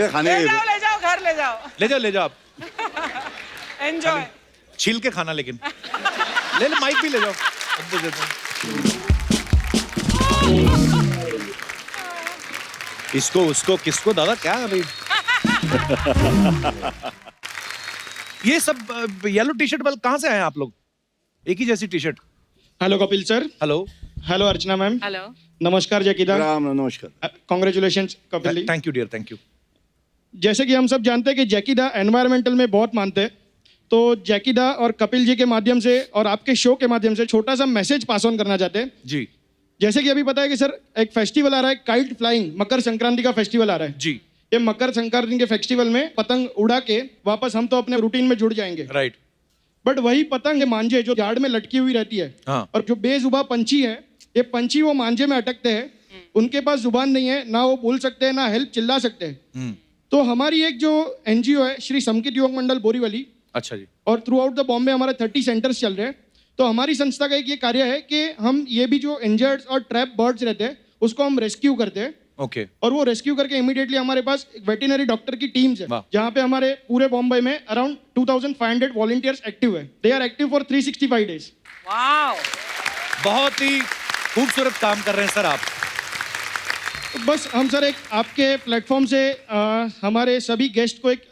खाने ले जाओ घर ले जाओ आप। एंजॉय। छील के खाना, लेकिन ले माइक भी ले जाओ। इसको उसको किसको दादा, क्या अभी? ये सब येलो टी शर्ट वाले कहाँ से आए आप लोग? एक ही जैसी T shirt. Hello Kapil sir. Hello. Hello Archana ma'am. Hello. नमस्कार जैकीदा। नमस्कार। Congratulations Kapil. Thank you dear, thank you. जैसे कि हम सब जानते हैं कि जैकीदा एनवायरमेंटल में बहुत मानते हैं, तो जैकीदा और कपिल जी के माध्यम से और आपके शो के माध्यम से छोटा सा मैसेज पास ऑन करना चाहते हैं जी। जैसे कि अभी पता है कि सर एक फेस्टिवल आ रहा है, काइट फ्लाइंग, मकर संक्रांति का फेस्टिवल आ रहा है जी। ये मकर संक्रांति के फेस्टिवल में पतंग उड़ा के वापस हम तो अपने रूटीन में जुड़ जाएंगे, राइट। बट वही पतंग मांझे जो झाड़ में लटकी हुई रहती है, हाँ। और जो बेजुबान पंछी है, ये पंछी वो मांझे में अटकते हैं, उनके पास जुबान नहीं है, ना वो बोल सकते हैं ना हेल्प चिल्ला सकते हैं। तो हमारी एक जो एनजीओ है श्री समकित युवक मंडल बोरीवली, अच्छा जी, और थ्रू आउट द बॉम्बे हमारे 30 सेंटर्स चल रहे हैं, तो हमारी संस्था का एक ये कार्य है कि हम ये भी जो इंजर्ड और ट्रैप बर्ड्स रहते हैं उसको हम रेस्क्यू करते हैं ओके और वो रेस्क्यू करके इमीडिएटली हमारे पास वेटरनरी डॉक्टर की टीम्स है जहाँ पे हमारे पूरे बॉम्बे में अराउंड 2500 वॉलंटियर्स एक्टिव है. They are active for 365 days. Wow, बहुत ही खूबसूरत काम कर रहे हैं सर आप. बस हम सर एक आपके प्लेटफॉर्म से हमारे सभी गेस्ट को एक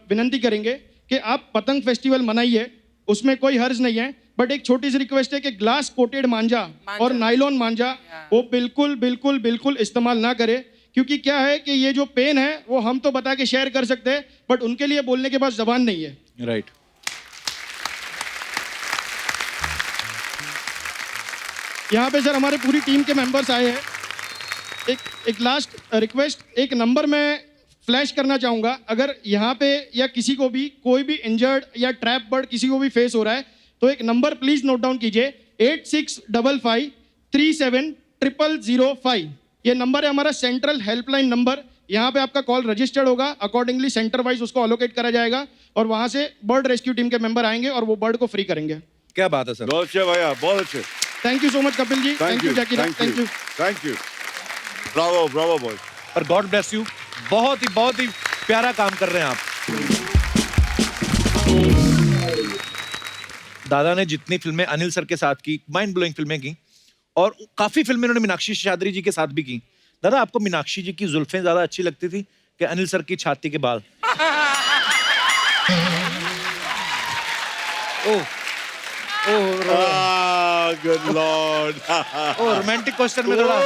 विनंती करेंगे कि आप पतंग फेस्टिवल मनाइए, उसमें कोई हर्ज नहीं है, बट एक छोटी सी रिक्वेस्ट है कि ग्लास कोटेड मांझा और नायलॉन मांझा वो बिल्कुल बिल्कुल बिल्कुल इस्तेमाल ना करे, क्योंकि क्या है कि ये जो पेन है वो हम तो बता के शेयर कर सकते हैं बट उनके लिए बोलने के पास जबान नहीं है. राइट. यहाँ पे सर हमारे पूरी टीम के मेंबर्स आए हैं. एक लास्ट रिक्वेस्ट, एक नंबर मैं फ्लैश करना चाहूँगा. अगर यहाँ पे या किसी को भी कोई भी इंजर्ड या ट्रैप बर्ड किसी को भी फेस हो रहा है तो एक नंबर प्लीज नोट डाउन कीजिए, 8655370005. ये नंबर है हमारा सेंट्रल हेल्पलाइन नंबर. यहाँ पे आपका कॉल रजिस्टर्ड होगा, अकॉर्डिंगली सेंटर वाइज उसको अलोकेट करा जाएगा और वहाँ से बर्ड रेस्क्यू टीम के मेंबर आएंगे और वो बर्ड को फ्री करेंगे. क्या बात है सर. बहुत अच्छे भैया, बहुत अच्छे. Thank you so much Kapil ji. Thank you Jackie. Thank you. Thank you. Bravo bravo boy. और गॉड ब्लेस यू. बहुत ही प्यारा काम कर रहे हैं आप. दादा ने जितनी फिल्में अनिल सर के साथ की, माइंड ब्लोइंग फिल्में की, और काफी फिल्में उन्होंने मीनाक्षी शेषाद्री जी के साथ भी की. दादा आपको मीनाक्षी जी की जुल्फें ज्यादा अच्छी लगती थी कि अनिल सर की छाती के बाल? Oh good lord. Oh romantic question में थोड़ा.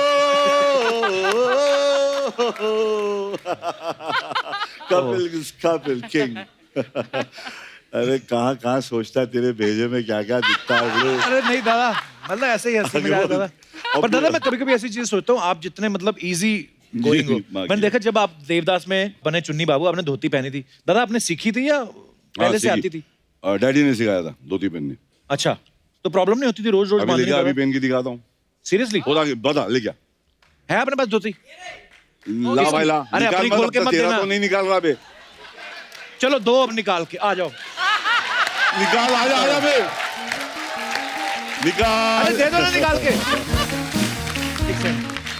कपिल किंग. अरे कहाँ सोचता है तेरे भेजे में क्या क्या दिखता है. अरे नहीं दादा, मतलब ऐसे ही हंसी मजाक दादा. पर दादा मैं कभी कभी ऐसी चीज सोचता हूँ, आप जितने मतलब इजी गोइंग हो. मैंने देखा जब आप देवदास में बने चुन्नी बाबू, आपने धोती पहनी थी. दादा आपने सीखी थी या पहले से आती थी? डैडी ने सिखाया था धोती पहननी. अच्छा, तो प्रॉब्लम नहीं होती थी रोज रोज बांधने की? अभी पहन के दिखाता हूँ. सीरियसली? बता ले क्या है अपने पास धोती? ला भाई ला. अरे अपनी खोल के मत देना. तो नहीं निकाल रहा बे. चलो दो अब निकाल के आ जाओ. निकाल, आजा बे. निकाल. अरे दे दो ना निकाल के.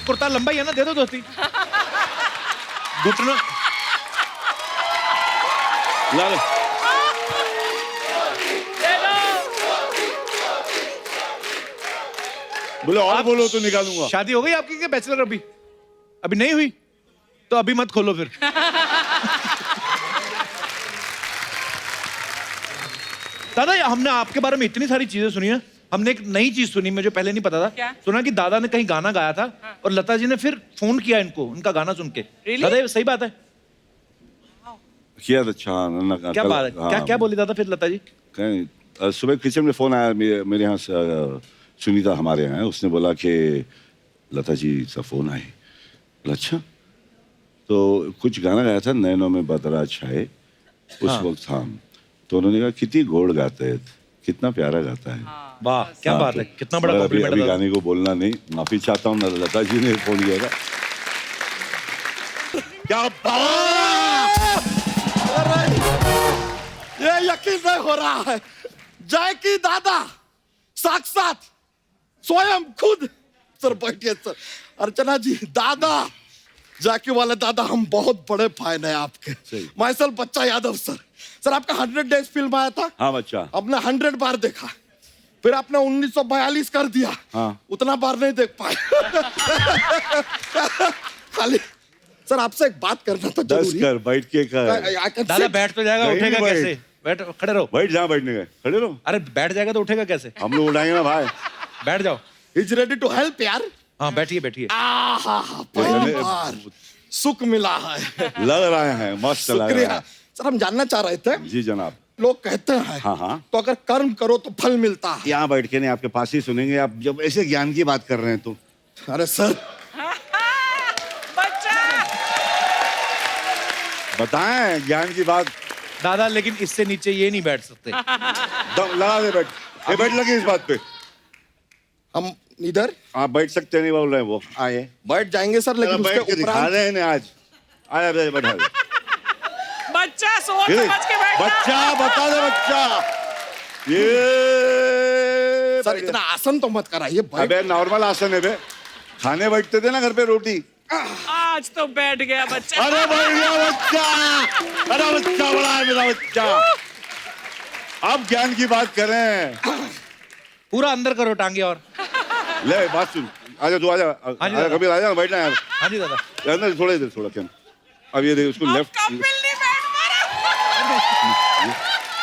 कुर्ता लंबा ही है ना, दे दो धोती. घुटना ला. बोले और बोलो तो निकालूंगा. शादी हो गई आपकी क्या बैचलर? अभी नहीं हुई तो अभी मत खोलो फिर. दादा हमने आपके बारे में इतनी सारी चीजें सुनी है. हमने एक नई चीज सुनी, मुझे पहले नहीं पता था. क्या? सुना कि दादा ने कहीं गाना गाया था और लता जी ने फिर फोन किया इनको उनका गाना सुन के. दादा ये सही बात है? किया था. अच्छा क्या बात है? क्या बोली दादा फिर लता जी? सुबह किचन में फोन आया मेरे यहाँ से. सुनीता हमारे यहाँ है, उसने बोला कि लता जी का फोन आए. अच्छा, तो कुछ गाना गाया था, नैनों में बदरा छाए उस वक्त. हाँ, तो उन्होंने कहा कितनी गोड़ गाते हैं, कितना प्यारा गाता है. वाह क्या बात है, कितना बड़ा कॉम्प्लीमेंट. अभी गाने को बोलना नहीं, माफी चाहता हूँ. लता जी ने फोन किया था. क्या ये यकीन नहीं हो रहा है. जैकी दादा साक्षात स्वयं खुद. सर बैठिए सर. अर्चना जी, दादा जैकी वाले दादा, हम बहुत बड़े फैन हैं आपके. माइसल बच्चा यादव सर. सर आपका 100 डेज फिल्म आया था. हाँ बच्चा. हमने 100 बार देखा. फिर आपने 1942 कर दिया. हाँ. उतना बार नहीं देख पाए. खाली सर आपसे एक बात करना था जरूरी. कर बैठ के कर. दादा बैठ तो जाएगा, उठेगा कैसे? बैठ, खड़े रहो. बैठ जहाँ बैठने गए खड़े रहो. अरे बैठ जाएगा तो उठेगा कैसे? हम लोग उठाएंगे ना भाई. बैठ जाओ. इज रेडी टू हेल्प यार. हाँ बैठिए बैठिए. पहली बार सुख मिला है. लग रहे हैं मस्त लग रहा है. सर हम जानना चाह रहे थे. जी जनाब. लोग कहते हैं हाँ हाँ, तो अगर कर्म करो तो फल मिलता है. यहाँ बैठ के नहीं, आपके पास ही सुनेंगे. आप जब ऐसे ज्ञान की बात कर रहे हैं तो. अरे सर बताएं ज्ञान की बात. दादा लेकिन इससे नीचे ये नहीं बैठ सकते. लगा दे बैठ. ये बैठ लगे इस बात पे. हम इधर आप बैठ सकते नहीं बोल रहे हैं. वो आए बैठ जाएंगे सर, लेकिन बैठ उसके के दिखा रहे हैं आज. आया बैठा दे. बच्चा सोच समझ के बैठना. बच्चा बता दे. बच्चा ये सर इतना आसन तो मत कराइए भाई। अबे नॉर्मल आसन है बे, खाने बैठते थे ना घर पे रोटी। आज तो बैठ गया बच्चा। अरे भैया बच्चा, अरे बच्चा बड़ा है मेरा बच्चा। आप ज्ञान की बात करें, पूरा अंदर करो टांगे और। ले बात सुन, आजा तू आजा, आजा कबीर आजा, बैठना यार। हाँ जी दादा। अंदर थोड़ा इधर थोड़ा क्या, अब ये देख उसको लेफ्ट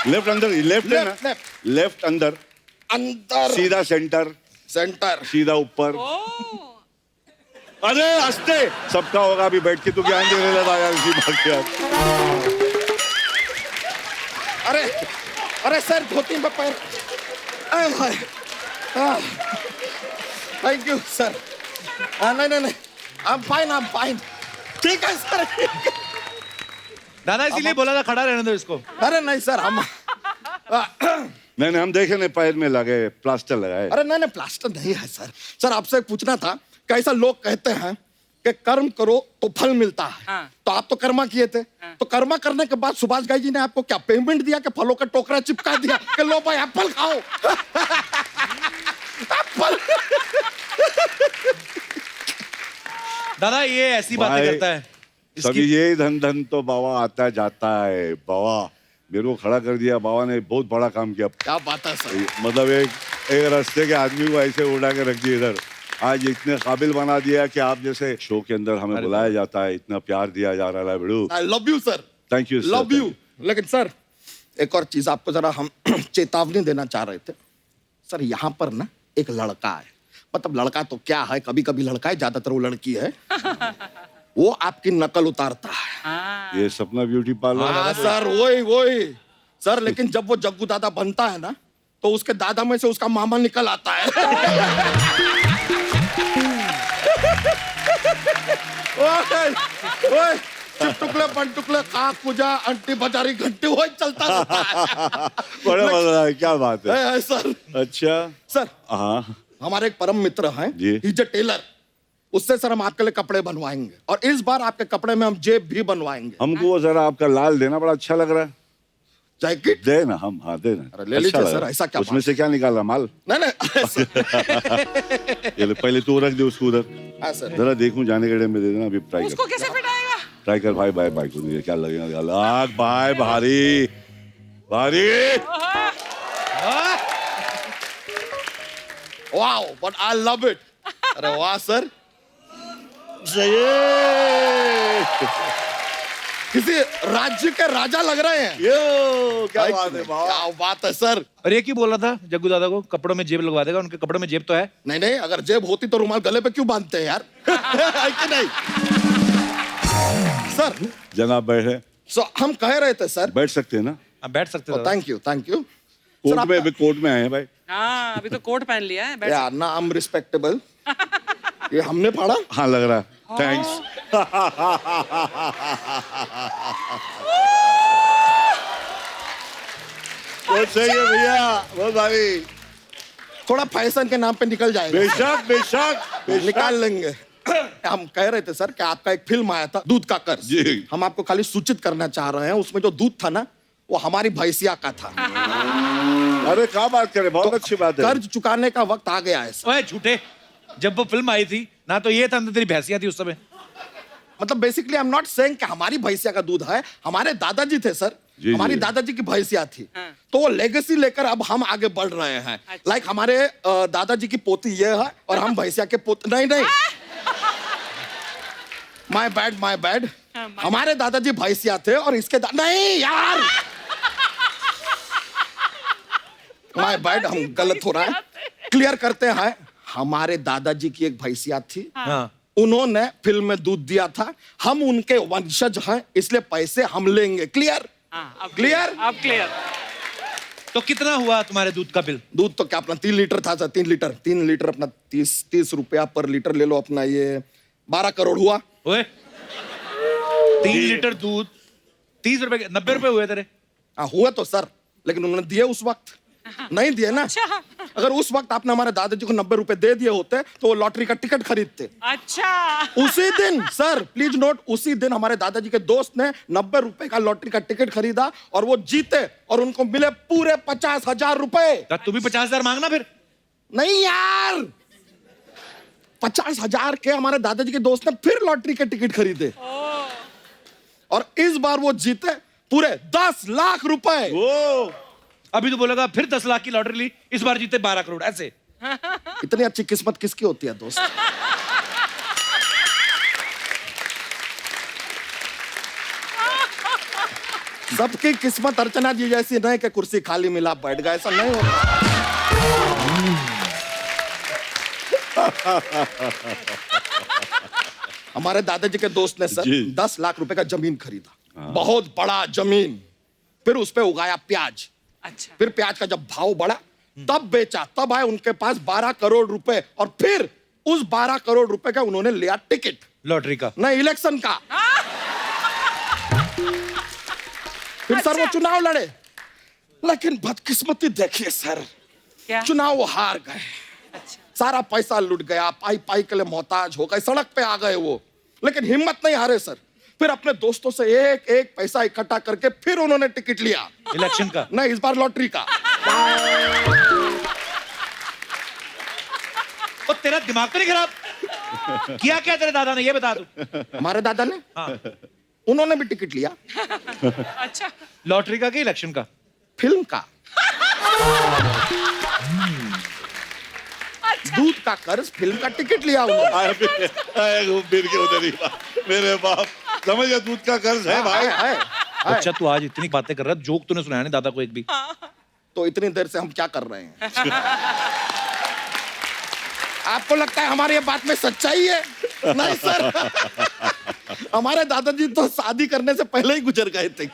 लेफ्ट अंदर, लेफ्ट है ना, लेफ्ट अंदर, अंदर सीधा सेंटर, सेंटर सीधा ऊपर। अरे हंसते सबका होगा, अभी बैठ के तू ज्ञान देने लगा यार इसी बात के यार। अरे अरे सर धोती में पैर, अरे भाई थैंक यू सर। नहीं नहीं नहीं, आई एम फाइन। ठीक है सर। दादा इसीलिए बोला था खड़ा रहने दो इसको। अरे नहीं सर, हम नहीं हम देखे नहीं पैर में लगे प्लास्टर लगाए। अरे नहीं प्लास्टर नहीं है सर। सर आपसे पूछना था, कैसा लोग कहते हैं कि कर्म करो तो फल मिलता है। हाँ। तो आप तो कर्मा किए थे। तो कर्मा करने के बाद सुभाष घई जी ने आपको क्या पेमेंट दिया कि फलों का टोकरा चिपका दिया कि लो भाई एप्पल खाओ? एप्पल। दादा ये ऐसी बातें भाई, करता है। सभी ये धन धन तो बाबा आता जाता है। बाबा मेरे को खड़ा कर दिया, बाबा ने बहुत बड़ा काम किया। क्या बात है सर। मतलब एक रास्ते के आदमी को ऐसे उड़ा के रख दिया इधर, आज इतने काबिल बना दिया कि आप जैसे शो के अंदर हमें बुलाया जाता है, इतना प्यार दिया जा रहा है बेड़ू। I love you sir. Thank you, love you. लेकिन सर एक और चीज आपको जरा हम चेतावनी देना चाह रहे थे सर। यहाँ पर ना एक लड़का है, मतलब लड़का तो क्या है, कभी कभी लड़का है, ज्यादातर वो लड़की है। वो आपकी नकल उतारता है। ये सपना ब्यूटी पार्लर। हाँ सर वही सर। लेकिन जब वो जग्गू दादा बनता है ना, तो उसके दादा में से उसका मामा निकल आता है। ओए टुकड़े पंटुकड़े काक पूजा अंटी बाजारी घंटी वो चलता रहता है। बड़ा मजा है, क्या बात है सर। अच्छा सर हाँ, हमारे एक परम मित्र हैं, ही इज अ टेलर। उससे सर हम आपके लिए कपड़े बनवाएंगे, और इस बार आपके कपड़े में हम जेब भी बनवाएंगे। हमको वो जरा आपका लाल देना, बड़ा अच्छा लग रहा है। जैकेट दे ना, हम हाँ दे ना। ले लीजिए अच्छा सर, लगा। ऐसा क्या उसमें से क्या निकाला माल? नहीं ये ले, पहले तू रख दे उसको उधर, हाँ सर। जरा देखूं जाने के में दे देना, अभी ट्राई उसको कर। कैसे फिट आएगा? ट्राई कर भाई, बाय बाय को क्या लगेगा? आग भाई भारी भारी। Wow, but I love it. अरे वाह सर, किसी राज्य के राजा लग रहे हैं। यो क्या बात है, क्या बात है सर। और ये क्यों बोल रहा था जग्गू दादा को कपड़ों में जेब लगवा देगा? उनके कपड़ों में जेब तो है। नहीं, अगर जेब होती तो रुमाल गले पे क्यों बांधते हैं यार? है कि नहीं सर? जनाब बैठे। हम कह रहे थे सर, बैठ सकते हैं ना? बैठ सकते हैं। Thank you. कोर्ट में, अभी कोर्ट में आए हैं भाई। हाँ अभी तो कोट पहन लिया है। यार ना, आई एम रिस्पेक्टेबल। ये हमने पढ़ा। हाँ लग रहा है, थैंक्स। बहुत सही है भैया, बहुत भारी। थोड़ा फैशन के नाम पे निकल जाएगा। बेशक निकाल लेंगे। हम कह रहे थे सर कि आपका एक फिल्म आया था, दूध का कर्ज। जी। हम आपको खाली सूचित करना चाह रहे हैं, उसमें जो दूध था ना, वो हमारी भैंसिया का था। अरे क्या बात करे, बहुत अच्छी बात है। कर्ज चुकाने का वक्त आ गया है सर। ओए झूठे, जब वो फिल्म आई थी ना तो ये था ना तेरी भैंसिया थी उस समय। मतलब basically I am not saying कि हमारी भैंसिया का दूध है, हमारे दादाजी थे सर। जी, हमारी जी। दादाजी की भैंसिया थी। तो वो लेगेसी लेकर अब हम आगे बढ़ रहे हैं। लाइक हमारे दादाजी की पोती ये है और हम भैंसिया के पोते। नहीं माय बैड। हमारे दादाजी भैंसिया थे और इसके नहीं यार, माय बैड, हम गलत हो रहा है। क्लियर करते हैं, हमारे दादाजी की एक भैंसिया थी। उन्होंने फिल्म में दूध दिया था, हम उनके वंशज हैं, इसलिए पैसे हम लेंगे। क्लियर? क्लियर? अब क्लियर। तो कितना हुआ तुम्हारे दूध का बिल? दूध तो क्या अपना 3 लीटर था सर। 3 लीटर अपना 30 रुपया पर लीटर ले लो अपना, ये 12 करोड़ हुआ। ओए 3 लीटर दूध 30 रुपए, 90 रुपए हुए तेरे? हुआ तो सर, लेकिन उन्होंने दिए उस वक्त नहीं दिए ना। अगर उस वक्त आपने हमारे दादाजी को 90 रुपए दे दिए होते तो वो लॉटरी का टिकट खरीदते। अच्छा। उसी दिन सर, प्लीज नोट, उसी दिन हमारे दादाजी के दोस्त ने 90 रुपए का लॉटरी का टिकट खरीदा और वो जीते और उनको मिले पूरे 50,000 रुपए। तू भी 50,000 मांगना फिर। नहीं यार, 50,000 के हमारे दादाजी के दोस्त ने फिर लॉटरी के टिकट खरीदे और इस बार वो जीते पूरे 10 लाख रुपए। अभी तो बोलेगा फिर 10 लाख की लॉटरी ली, इस बार जीते 12 करोड़, ऐसे। इतनी अच्छी किस्मत किसकी होती है दोस्त? सबकी किस्मत अर्चना जी जैसी नहीं कि कुर्सी खाली मिला बैठ गए, ऐसा नहीं होता। हमारे दादाजी के दोस्त ने सर 10 लाख रुपए का जमीन खरीदा, बहुत बड़ा जमीन, फिर उस पे उगाया प्याज। अच्छा। फिर प्याज का जब भाव बढ़ा तब बेचा, तब आए उनके पास 12 करोड़ रुपए और फिर उस 12 करोड़ रुपए का उन्होंने लिया टिकट, लॉटरी का नहीं इलेक्शन का। फिर सर वो चुनाव लड़े, लेकिन बदकिस्मती देखिए सर, चुनाव वो हार गए। सारा पैसा लुट गया, पाई पाई के लिए मोहताज हो गए, सड़क पे आ गए वो, लेकिन हिम्मत नहीं हारे सर। फिर अपने दोस्तों से एक एक पैसा इकट्ठा करके फिर उन्होंने टिकट लिया, इलेक्शन का नहीं इस बार लॉटरी का। और तेरा दिमाग तो नहीं खराब? किया क्या तेरे दादा ने, ये बता तू। हमारे दादा ने, हाँ। उन्होंने भी टिकट लिया। अच्छा। लॉटरी का कि इलेक्शन का? फिल्म का। दूध का कर्ज, फिल्म का टिकट लिया उन्होंने। घूम फिर के उधर ही मेरे बाप, समझ गया, दूध का कर्ज है भाई। अच्छा तू आज इतनी बातें कर रहा है, जोक तूने सुनाया नहीं दादा को एक भी। तो इतनी देर से हम क्या कर रहे हैं? आपको लगता है हमारी ये बात में सच्चाई है? नहीं सर, हमारे दादाजी तो शादी करने से पहले ही गुजर गए थे।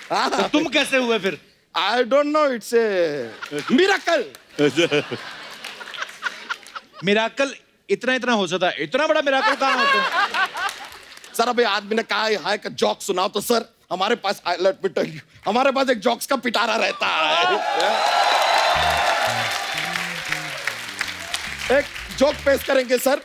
तो तुम कैसे हुए फिर? I don't know, it's a miracle. Miracle इतना इतना हो सकता है, इतना बड़ा मिराकल कहाँ होता है? सर अभी आदमी ने कहा है कि जोक सुनाओ, तो सर हमारे पास, लेट मी टेल यू, हमारे पास एक जोक्स का पिटारा रहता है। एक जोक पेश करेंगे सर,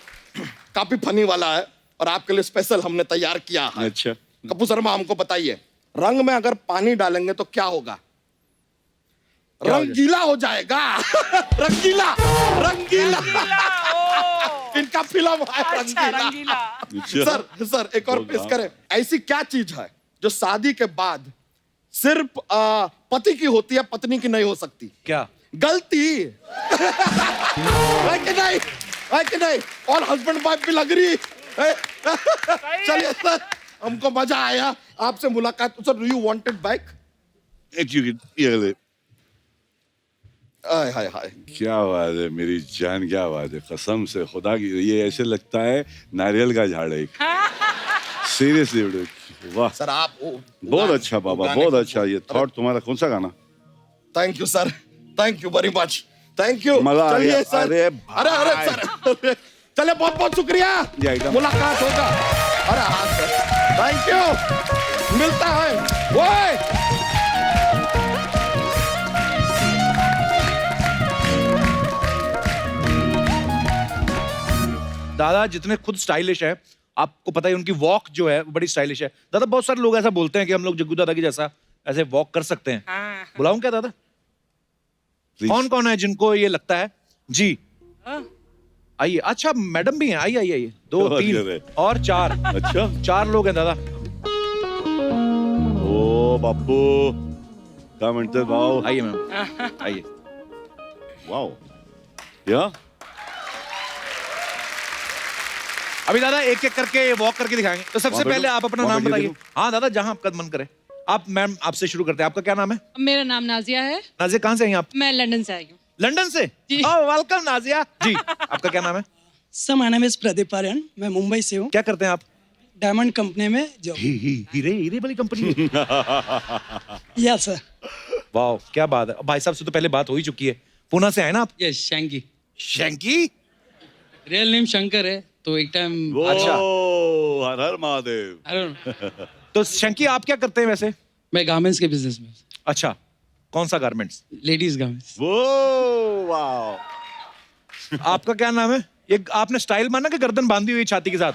काफी फनी वाला है और आपके लिए स्पेशल हमने तैयार किया है। अच्छा। कपूर शर्मा हमको बताइए, रंग में अगर पानी डालेंगे तो क्या होगा? रंगीला हो जाएगा। रंगीला, रंगीला। इनका फिल्म है रंगीला। सर सर एक और पेश करें, ऐसी क्या चीज है जो शादी के बाद सिर्फ पति की होती है, पत्नी की नहीं हो सकती? क्या? गलती। है कि नहीं? है कि नहीं? और हस्बैंड वाइफ भी लग रही। चलिए सर, हमको मजा आया आपसे मुलाकात। Sir, do you want it back? Hi hi, क्या बात है मेरी जान, क्या बात है, कसम से खुदा की, ये ऐसे लगता है नारियल का झाड़ है। सीरियसली, वाह सर आप बहुत अच्छा बाबा, बहुत अच्छा। ये थॉट तुम्हारा, कौन सा गाना? Thank you sir, thank you very much, thank you. मजा आ चलिए गया। सर, अरे अरे अरे सर, चले, बहुत बहुत शुक्रिया, मुलाकात होगा। अरे हाँ सर, थैंक यू, मिलता है। ओए दादा जितने खुद स्टाइलिश है, आपको पता है उनकी वॉक जो है वो बड़ी स्टाइलिश है। दादा बहुत सारे लोग ऐसा बोलते हैं कि हम लोग जग्गू दादा की जैसा ऐसे वॉक कर सकते हैं। बुलाऊं क्या दादा? कौन कौन है जिनको ये लगता है? जी आइए। अच्छा मैडम भी हैं, आइए आइए आइए। 2 3 और 4। अच्छा 4 लोग हैं दादा। ओ बापू, क्या म्हणते भाऊ? आइए मैम, आइए। वाओ, या अभी दादा एक एक करके वॉक करके दिखाएंगे। तो सबसे पहले आप अपना नाम बताइए। हाँ दादा, जहां आपका मन करे। आप मैम, आपसे शुरू करते हैं। आपका क्या नाम है? मेरा नाम नाजिया है। नाजिया, कहाँ से हैं आप? मैं लंदन से आई हूँ। लंदन से? वेलकम नाजिया जी। आपका क्या नाम है? Sir my name is Pradeep Aryan, मैं मुंबई से हूँ। क्या करते हैं आप? डायमंड कंपनी में जो हीरे हीरे वाली कंपनी। Yes sir. वाह क्या बात है। भाई साहब से तो पहले बात हो ही चुकी है। पुणे से आए ना आप? यस, शंकी। शंकी? रियल नेम शंकर है, तो एक टाइम। अच्छा, हर हर महादेव। तो शंकी आप क्या करते हैं वैसे? मैं गारमेंट्स के बिजनेस में। अच्छा, कौन सा गारमेंट्स? Ladies garments. वो वाओ। आपका क्या नाम है? ये आपने स्टाइल माना कि गर्दन बांधी हुई छाती के साथ?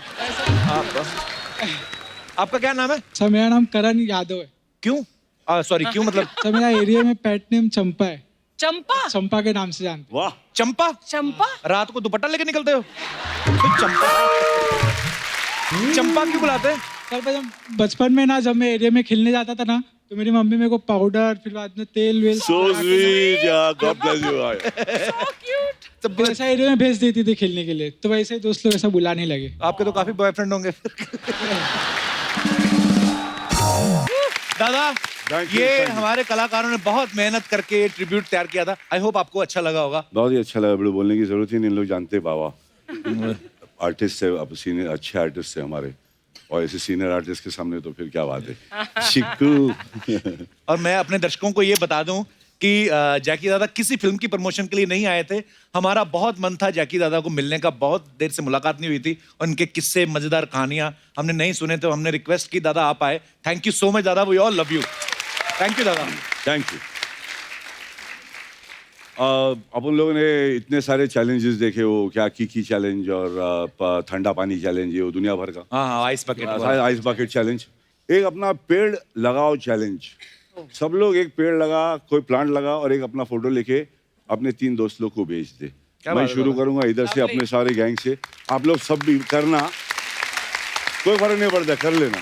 आपका क्या नाम है? सर मेरा नाम करण यादव है। क्यों? सॉरी, क्यों मतलब? सर मेरा एरिया में पेट नेम चंपा है। चंपा चंपा के नाम से जानते वाह चंपा चंपा रात को दुपट्टा लेके निकलते हो तो चंपा चंपा क्यों बुलाते हैं? सर जब बचपन में ना जब मैं एरिया में खेलने जाता था ना तो मेरी मम्मी मेरे को पाउडर फिर बाद में तेल वेल सो स्वीट यार, गॉड ब्लेस यू यार। तो वैसा एरिया में भेज देती थी खेलने के लिए, तो वैसे ही दोस्त लोग ऐसा बुलाने लगे। आपके तो काफी बॉयफ्रेंड होंगे दादा ये हमारे कलाकारों ने बहुत मेहनत करके ये ट्रिब्यूट तैयार किया था। आई होप आपको अच्छा लगा होगा। बहुत ही अच्छा लगा, बड़े बोलने की जरूरत ही नहीं, इन लोग जानते हैं बाबा आर्टिस्ट है, अब सीनियर अच्छे आर्टिस्ट है हमारे, और ऐसे सीनियर आर्टिस्ट के सामने तो फिर क्या बात है। चिक्कू और मैं अपने दर्शकों को ये बता दूं कि जैकी दादा किसी फिल्म की प्रमोशन के लिए नहीं आए थे। हमारा बहुत मन था जैकी दादा को मिलने का, बहुत देर से मुलाकात नहीं हुई थी, उनके किस्से मजेदार कहानियां हमने नहीं सुने, तो हमने रिक्वेस्ट की दादा आप आए। थैंक यू सो मच दादा, we all love you. Thank you दादा। Thank you. अपन लोगों ने इतने सारे चैलेंजेस देखे, वो क्या की चैलेंज और ठंडा पानी चैलेंज, ये वो दुनिया भर का। हाँ ice bucket, ice bucket challenge. एक अपना पेड़ लगाओ चैलेंज, सब लोग एक पेड़ लगा, कोई प्लांट लगा और एक अपना फोटो लेके अपने 3 दोस्त लोग को भेज दे। मैं शुरू करूंगा इधर से अपने सारे गैंग से, आप लोग सब भी करना, कोई फर्क नहीं पड़ता, कर लेना,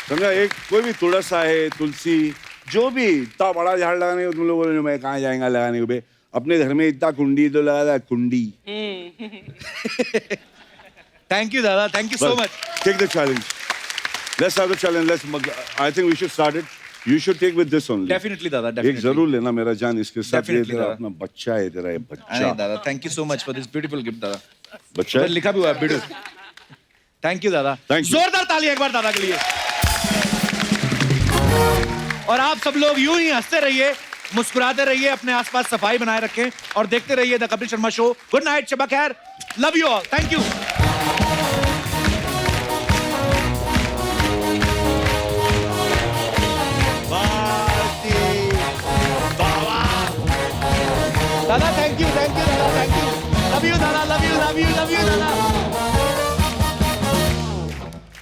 समझा। एक कोई भी तुलस है, तुलसी, जो भी इतना बड़ा झाड़ लगाने को तुम लोग बोले मैं कहाँ जाएगा लगाने को, अपने घर में इतना कुंडी तो लगा था, कुंडी। थैंक यू दादा, thank you so much. Take the challenge, let's have the challenge, let's, I think we should start it, you should take with this only. Definitely दादा, एक डेफिनेटली जरूर लेना मेरा जान, इसके साथ ये Definitely तेरा दादा। अपना बच्चा है, तेरा ये बच्चा। नहीं दादा, thank you so much for this beautiful gift दादा। बच्चा है? लिखा भी हुआ है बिडू। थैंक यू दादा, जोरदार ताली एक बार दादा के लिए। और आप सब लोग यूं ही हंसते रहिए, मुस्कुराते रहिए, अपने आसपास सफाई बनाए रखें और देखते रहिए the Kapil Sharma show. Good night, शबा खैर, love you all, thank you. दादा थैंक यू दादा, थैंक यू, लव यू दादा, लव यू दादा।